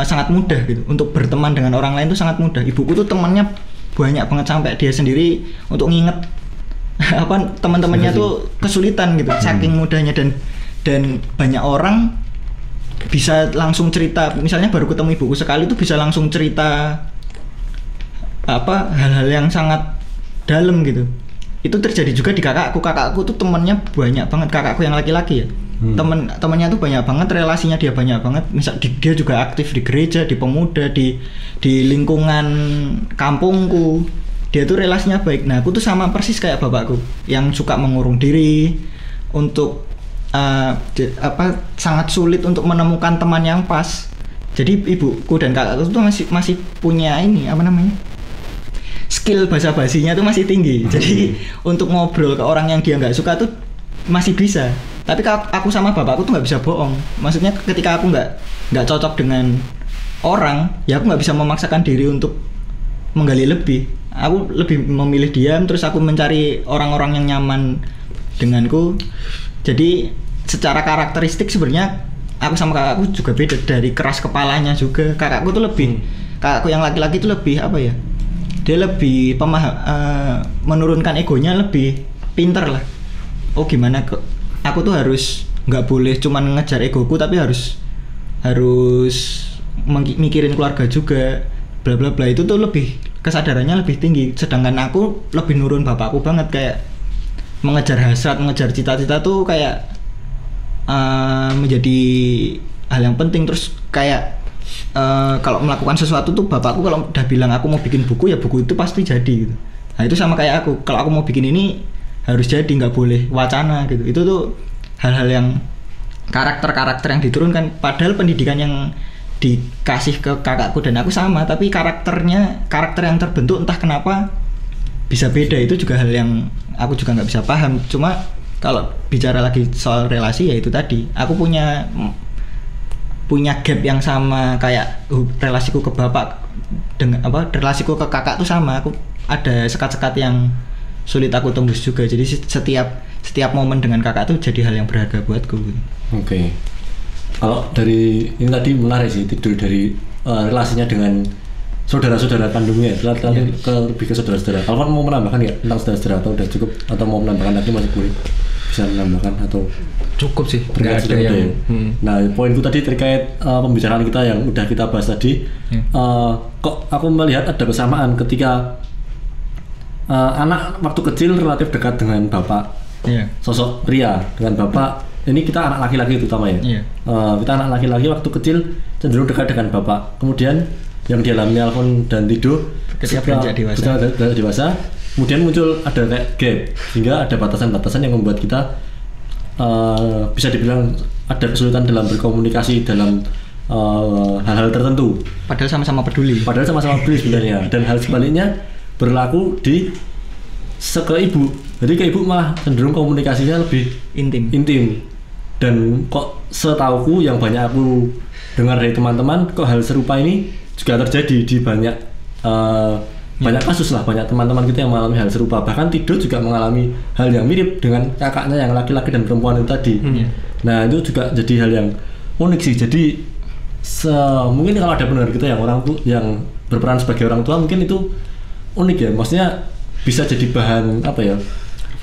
sangat mudah gitu. Untuk berteman dengan orang lain tuh sangat mudah. Ibuku tuh temannya banyak banget sampai dia sendiri untuk nginget teman-temannya tuh kesulitan gitu, saking mudahnya. Dan banyak orang bisa langsung cerita, misalnya baru ketemu ibuku sekali tuh bisa langsung cerita hal-hal yang sangat dalam gitu. Itu terjadi juga di kakakku tuh temannya banyak banget, kakakku yang laki-laki ya. Temannya tuh banyak banget, relasinya dia banyak banget. Misal dia juga aktif di gereja, di pemuda, di lingkungan kampungku. Dia tuh relasinya baik. Nah, aku tuh sama persis kayak bapakku yang suka mengurung diri, untuk sangat sulit untuk menemukan teman yang pas. Jadi ibuku dan kakakku tuh masih punya skill basa-basinya tuh masih tinggi. Jadi untuk ngobrol ke orang yang dia nggak suka tuh masih bisa. Tapi aku sama bapakku tuh nggak bisa bohong. Maksudnya ketika aku nggak cocok dengan orang, ya aku nggak bisa memaksakan diri untuk menggali lebih. Aku lebih memilih diam, terus aku mencari orang-orang yang nyaman denganku. Jadi secara karakteristik sebenarnya aku sama kakakku juga beda. Dari keras kepalanya juga. Kakakku yang laki-laki tuh lebih dia lebih menurunkan egonya, lebih pinter lah. Gimana aku tuh harus nggak boleh cuman ngejar egoku, tapi harus mikirin keluarga juga, bla bla bla. Itu tuh lebih kesadarannya lebih tinggi. Sedangkan aku lebih nurun bapakku banget, kayak mengejar hasrat, mengejar cita-cita tuh kayak menjadi hal yang penting. Terus kayak kalau melakukan sesuatu tuh bapakku kalau udah bilang aku mau bikin buku, ya buku itu pasti jadi gitu. Nah itu sama kayak aku, kalau aku mau bikin ini harus jadi, nggak boleh wacana gitu. Itu tuh hal-hal yang karakter yang diturunkan. Padahal pendidikan yang dikasih ke kakakku dan aku sama, tapi karakter yang terbentuk entah kenapa bisa beda. Itu juga hal yang aku juga nggak bisa paham. Cuma kalau bicara lagi soal relasi, ya itu tadi, aku punya gap yang sama kayak relasiku ke bapak dengan relasiku ke kakak tuh sama. Aku ada sekat-sekat yang sulit aku tembus juga. Jadi setiap momen dengan kakak tuh jadi hal yang berharga buatku. Oke. Kalau dari ini tadi menarik sih, tidur dari relasinya dengan saudara-saudara kandungnya. Lebih ke saudara-saudara. Kalau mau menambahkan ya tentang saudara-saudara, atau udah cukup, atau mau menambahkan lagi masih boleh, bisa menambahkan atau cukup sih. Nggak ada yang. Nah, poinku tadi terkait pembicaraan kita yang udah kita bahas tadi, kok aku melihat ada kesamaan ketika anak waktu kecil relatif dekat dengan bapak. Iya. Sosok pria dengan bapak, ini kita anak laki-laki terutama ya. Iya. Kita anak laki-laki waktu kecil cenderung dekat dengan bapak. Kemudian yang dialami Alfon dan Tido Ketika beranjak dewasa, kemudian muncul ada kayak gap, sehingga ada batasan-batasan yang membuat kita bisa dibilang ada kesulitan dalam berkomunikasi dalam hal-hal tertentu. Padahal sama-sama peduli Sebenarnya. Dan hal sebaliknya berlaku ke ibu. Jadi ke ibu malah cenderung komunikasinya lebih intim. Dan kok setauku yang banyak aku dengar dari teman-teman, kok hal serupa ini juga terjadi di banyak kasus lah, banyak teman-teman kita yang mengalami hal serupa. Bahkan Tido juga mengalami hal yang mirip dengan kakaknya yang laki-laki dan perempuan itu tadi. Nah itu juga jadi hal yang unik sih. Jadi mungkin kalau ada pendengar kita yang orang tua yang berperan sebagai orang tua, mungkin itu unik ya. Maksudnya bisa jadi bahan apa ya?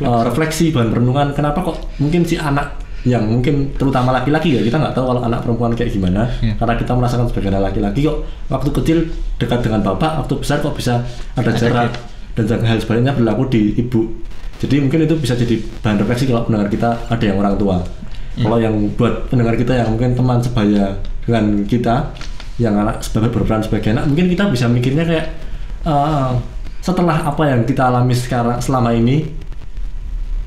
Refleksi, bahan renungan. Kenapa kok mungkin si anak yang mungkin terutama laki-laki ya, kita nggak tahu kalau anak perempuan kayak gimana, karena kita merasakan sebagai anak laki-laki kok waktu kecil dekat dengan bapak, waktu besar kok bisa ada jarak, dan hal sebaliknya berlaku di ibu. Jadi mungkin itu bisa jadi bahan refleksi kalau pendengar kita ada yang orang tua. Kalau yang buat pendengar kita yang mungkin teman sebaya dengan kita, yang anak berperan sebagai anak, mungkin kita bisa mikirnya kayak setelah apa yang kita alami selama ini,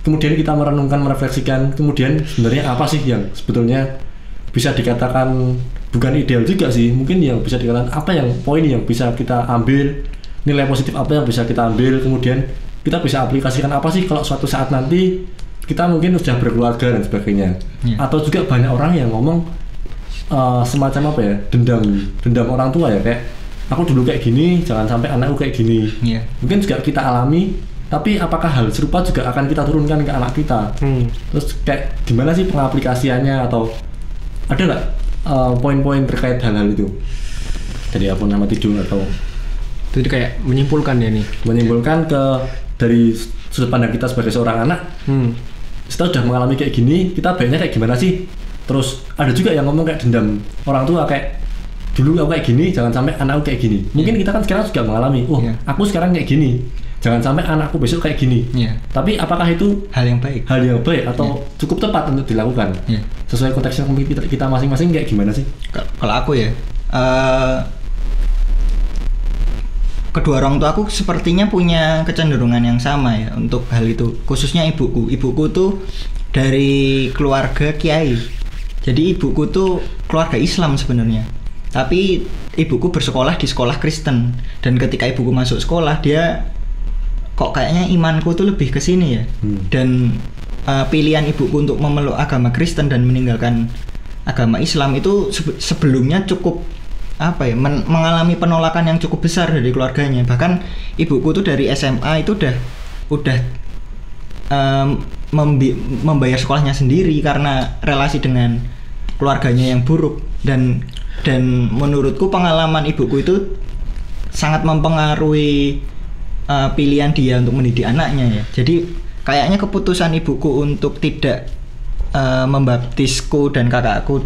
kemudian kita merenungkan, merefleksikan, kemudian sebenarnya apa sih yang sebetulnya bisa dikatakan bukan ideal juga sih, mungkin yang bisa dikatakan apa yang poin yang bisa kita ambil, nilai positif apa yang bisa kita ambil, kemudian kita bisa aplikasikan apa sih kalau suatu saat nanti kita mungkin sudah berkeluarga dan sebagainya. Atau juga banyak orang yang ngomong semacam apa ya, dendam orang tua ya, kayak aku dulu kayak gini, jangan sampai anakku kayak gini. Mungkin juga kita alami, tapi apakah hal serupa juga akan kita turunkan ke anak kita? Terus kayak gimana sih pengaplikasiannya, atau ada nggak poin-poin terkait hal-hal itu dari apa nama Tido atau itu kayak menyimpulkan ya nih? Menyimpulkan dari sudut pandang kita sebagai seorang anak, setelah sudah mengalami kayak gini, kita baiknya kayak gimana sih? Terus ada juga yang ngomong kayak dendam orang tua, kayak dulu aku kayak gini, jangan sampai anakku kayak gini. Mungkin kita kan sekarang juga mengalami, aku sekarang kayak gini, jangan sampai anakku besok kayak gini. Tapi apakah itu hal yang baik atau cukup tepat untuk dilakukan? Sesuai konteks yang kita masing-masing kayak gimana sih? Kalau aku ya, kedua orang tua aku sepertinya punya kecenderungan yang sama ya untuk hal itu. Khususnya ibuku tuh dari keluarga kiai. Jadi ibuku tuh keluarga Islam sebenarnya, tapi ibuku bersekolah di sekolah Kristen. Dan ketika ibuku masuk sekolah, dia kok kayaknya imanku tuh lebih ke sini ya. Dan pilihan ibuku untuk memeluk agama Kristen dan meninggalkan agama Islam itu sebelumnya cukup mengalami penolakan yang cukup besar dari keluarganya. Bahkan ibuku tuh dari SMA itu udah membayar sekolahnya sendiri karena relasi dengan keluarganya yang buruk. Dan menurutku pengalaman ibuku itu sangat mempengaruhi pilihan dia untuk mendidik anaknya ya. Jadi kayaknya keputusan ibuku untuk tidak membaptisku dan kakakku,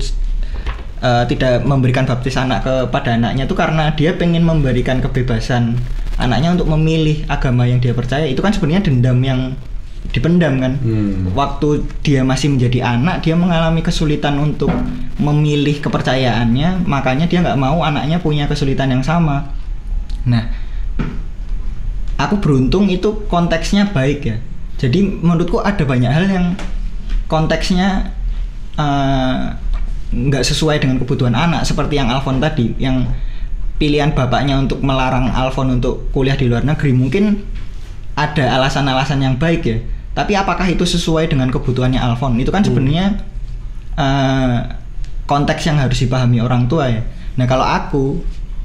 tidak memberikan baptis anak kepada anaknya itu karena dia pengen memberikan kebebasan anaknya untuk memilih agama yang dia percaya. Itu kan sebenarnya dendam yang dipendam kan. Waktu dia masih menjadi anak, dia mengalami kesulitan untuk memilih kepercayaannya, makanya dia nggak mau anaknya punya kesulitan yang sama. Nah, aku beruntung itu konteksnya baik ya. Jadi menurutku ada banyak hal yang konteksnya nggak sesuai dengan kebutuhan anak, seperti yang Alfon tadi, yang pilihan bapaknya untuk melarang Alfon untuk kuliah di luar negeri. Mungkin ada alasan-alasan yang baik ya, tapi apakah itu sesuai dengan kebutuhannya Alfon? Itu kan sebenarnya konteks yang harus dipahami orang tua ya. Nah kalau aku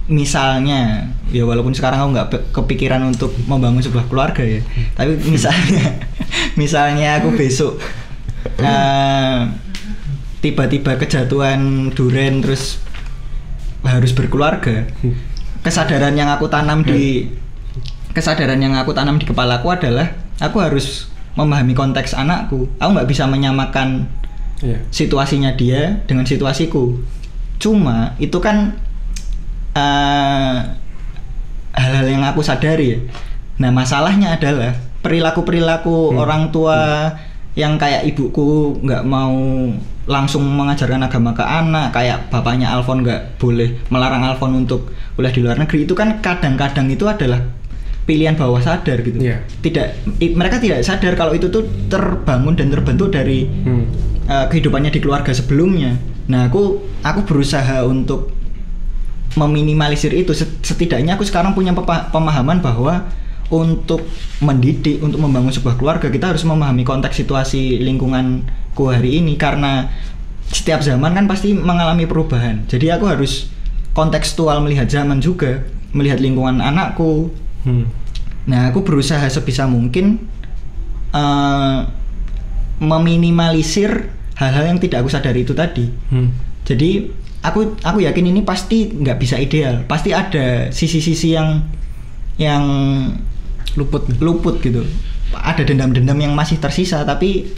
misalnya, ya walaupun sekarang aku nggak kepikiran untuk membangun sebuah keluarga ya, tapi misalnya aku besok tiba-tiba kejatuhan duren terus harus berkeluarga, kesadaran yang aku tanam di kepalaku adalah aku harus memahami konteks anakku. Aku nggak bisa menyamakan situasinya dia dengan situasiku. Cuma itu kan hal-hal yang aku sadari ya. Nah masalahnya adalah perilaku orang tua yang kayak ibuku nggak mau langsung mengajarkan agama ke anak, kayak bapaknya Alfon nggak boleh melarang Alfon untuk kuliah di luar negeri, itu kan kadang-kadang itu adalah pilihan bawah sadar gitu. Mereka tidak sadar kalau itu tuh terbangun dan terbentuk dari kehidupannya di keluarga sebelumnya. Nah aku berusaha untuk meminimalisir itu. Setidaknya aku sekarang punya pemahaman bahwa untuk mendidik, untuk membangun sebuah keluarga, kita harus memahami konteks situasi lingkunganku hari ini, karena setiap zaman kan pasti mengalami perubahan. Jadi aku harus kontekstual melihat zaman juga, melihat lingkungan anakku. Nah aku berusaha sebisa mungkin meminimalisir hal-hal yang tidak aku sadari itu tadi. Jadi aku yakin ini pasti nggak bisa ideal, pasti ada sisi-sisi yang luput gitu, ada dendam-dendam yang masih tersisa, tapi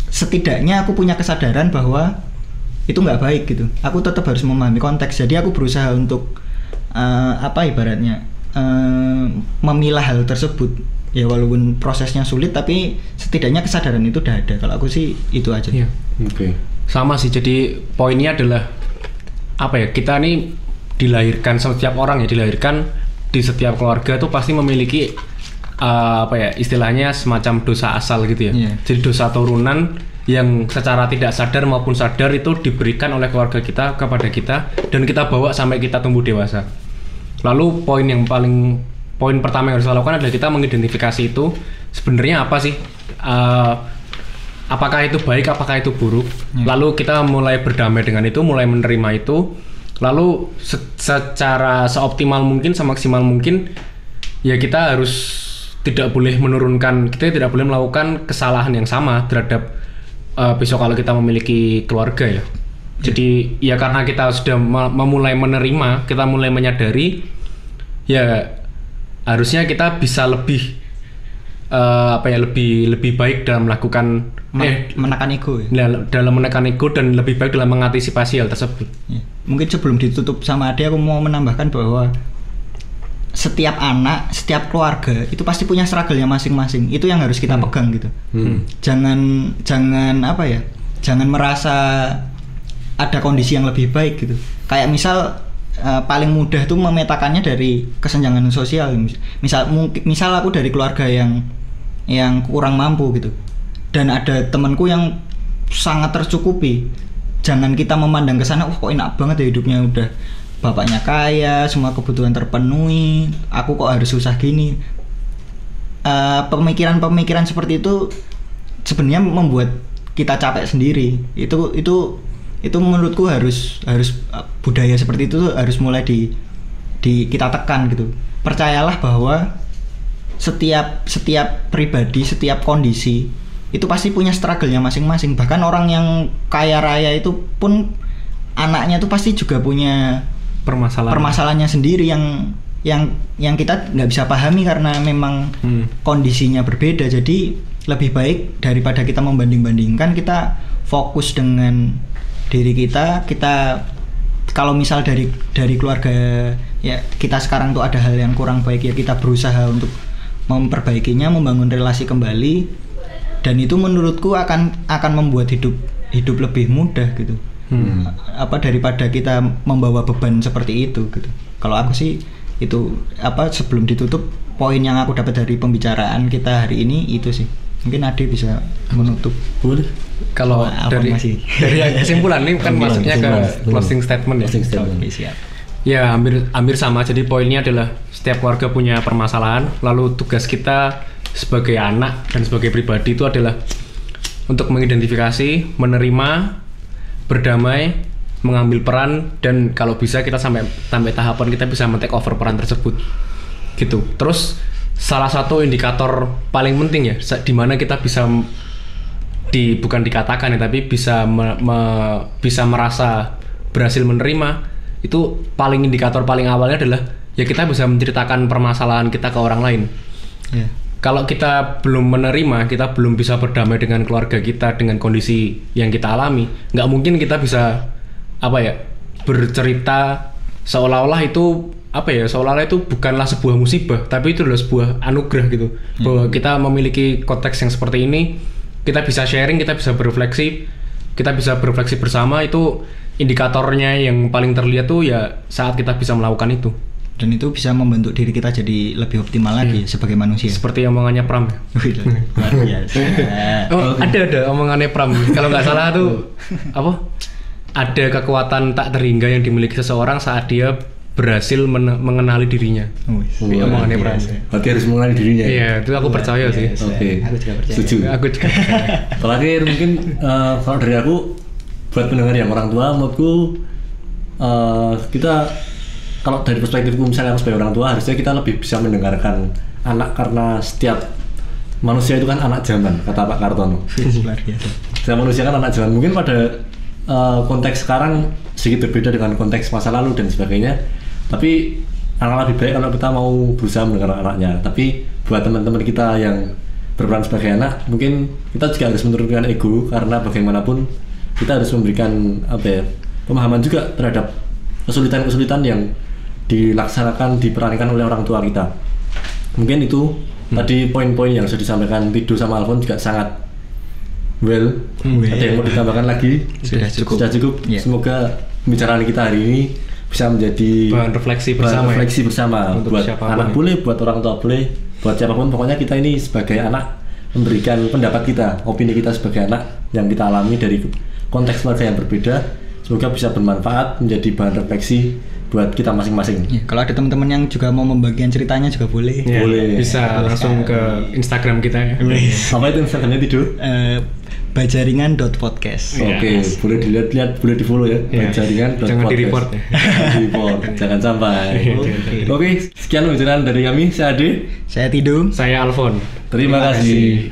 setidaknya aku punya kesadaran bahwa itu nggak baik gitu. Aku tetap harus memahami konteks, jadi aku berusaha untuk ibaratnya memilah hal tersebut ya, walaupun prosesnya sulit, tapi setidaknya kesadaran itu udah ada. Kalau aku sih itu aja. Oke. Sama sih, jadi poinnya adalah kita nih dilahirkan, setiap orang ya dilahirkan di setiap keluarga tuh pasti memiliki istilahnya semacam dosa asal gitu ya. Jadi dosa turunan yang secara tidak sadar maupun sadar itu diberikan oleh keluarga kita kepada kita, dan kita bawa sampai kita tumbuh dewasa. Lalu poin pertama yang harus kita lakukan adalah kita mengidentifikasi itu sebenarnya apa sih, apakah itu baik, apakah itu buruk. Lalu kita mulai berdamai dengan itu, mulai menerima itu. Lalu secara seoptimal mungkin, semaksimal mungkin ya kita harus tidak boleh melakukan kesalahan yang sama terhadap besok kalau kita memiliki keluarga ya. Jadi ya karena kita sudah memulai menerima, kita mulai menyadari, ya harusnya kita bisa lebih lebih baik dalam melakukan menekan ego ya? Dalam menekan ego dan lebih baik dalam mengantisipasi hal tersebut. Mungkin sebelum ditutup sama Ade, aku mau menambahkan bahwa setiap anak, setiap keluarga itu pasti punya struggle-nya masing-masing. Itu yang harus kita pegang gitu. Jangan merasa ada kondisi yang lebih baik gitu. Kayak misal paling mudah tuh memetakannya dari kesenjangan sosial. Misal aku dari keluarga yang kurang mampu gitu, dan ada temanku yang sangat tercukupi. Jangan kita memandang ke sana, kok enak banget ya hidupnya, udah bapaknya kaya, semua kebutuhan terpenuhi, aku kok harus susah gini. Pemikiran seperti itu sebenarnya membuat kita capek sendiri. Itu menurutku harus budaya seperti itu harus mulai di kita tekan gitu. Percayalah bahwa setiap pribadi, setiap kondisi itu pasti punya struggle-nya masing-masing. Bahkan orang yang kaya raya itu pun anaknya tuh pasti juga punya permasalahannya sendiri yang kita nggak bisa pahami karena memang kondisinya berbeda. Jadi lebih baik daripada kita membanding-bandingkan, kita fokus dengan diri kita. Kalau misal dari keluarga ya kita sekarang tuh ada hal yang kurang baik, ya kita berusaha untuk memperbaikinya, membangun relasi kembali, dan itu menurutku akan membuat hidup lebih mudah gitu. Daripada kita membawa beban seperti itu gitu. Kalau aku sih itu sebelum ditutup, poin yang aku dapat dari pembicaraan kita hari ini itu sih. Mungkin Ade bisa menutup. Boleh. Kalau dari kesimpulan ini kan masuknya ke closing statement ya. Oke, siap. Ya hampir sama. Jadi poinnya adalah setiap keluarga punya permasalahan. Lalu tugas kita sebagai anak dan sebagai pribadi itu adalah untuk mengidentifikasi, menerima, berdamai, mengambil peran, dan kalau bisa kita sampai tahapan kita bisa men-take over peran tersebut. Gitu. Terus salah satu indikator paling penting ya, di mana kita bisa bukan dikatakan ya, tapi bisa bisa merasa berhasil menerima, itu indikator paling awalnya adalah ya kita bisa menceritakan permasalahan kita ke orang lain. Kalau kita belum menerima, kita belum bisa berdamai dengan keluarga kita, dengan kondisi yang kita alami, nggak mungkin kita bisa bercerita seolah-olah itu apa ya, seolah-olah itu bukanlah sebuah musibah, tapi itu adalah sebuah anugerah gitu. Bahwa kita memiliki konteks yang seperti ini, kita bisa sharing, kita bisa berefleksi bersama. Itu indikatornya yang paling terlihat tuh ya saat kita bisa melakukan itu. Dan itu bisa membentuk diri kita jadi lebih optimal lagi sebagai manusia. Seperti omongannya Pram. Luar biasa. Ada omongannya Pram. Kalau nggak salah tuh apa? Ada kekuatan tak terhingga yang dimiliki seseorang saat dia berhasil mengenali dirinya. Omongannya Pram. Berarti harus mengenali dirinya. Iya, itu aku percaya sih. Oke. Aku juga percaya. Setuju. Aku juga. Terakhir mungkin kalau dari aku buat pendengar yang orang tua, menurutku kita kalau dari perspektifku misalnya aku sebagai orang tua, harusnya kita lebih bisa mendengarkan anak, karena setiap manusia itu kan anak zaman, kata Pak Kartono. Luar biasa. Setiap manusia kan anak zaman. Mungkin pada konteks sekarang sedikit berbeda dengan konteks masa lalu dan sebagainya. Tapi alangkah lebih baik kalau kita mau berusaha mendengar anaknya. Tapi buat teman-teman kita yang berperan sebagai anak, mungkin kita juga harus menurunkan ego, karena bagaimanapun kita harus memberikan pemahaman juga terhadap kesulitan-kesulitan yang dilaksanakan, diperankan oleh orang tua kita. Mungkin itu tadi poin-poin yang sudah disampaikan Tido sama Alfon juga sangat well. Ada yang mau ditambahkan lagi? Sudah cukup. Yeah. Semoga pembicaraan kita hari ini bisa menjadi bahan refleksi bersama, untuk buat siapapun, anak boleh, buat orang tua boleh, buat siapapun. Pokoknya kita ini sebagai anak memberikan pendapat kita, opini kita sebagai anak yang kita alami dari konteks keluarga yang berbeda. Semoga bisa bermanfaat, menjadi bahan refleksi buat kita masing-masing. Ya, kalau ada teman-teman yang juga mau membagikan ceritanya juga boleh. Ya, boleh. Bisa langsung ke Instagram kita ya. Apa itu Instagramnya Tido? Bajaringan.podcast. Oke, boleh dilihat-lihat, boleh di follow ya. Bajaringan.podcast. Jangan di report ya. Jangan sampai. Oke, sekian pembicaraan dari kami. Saya Ade. Saya Tido. Saya Alfon. Terima kasih.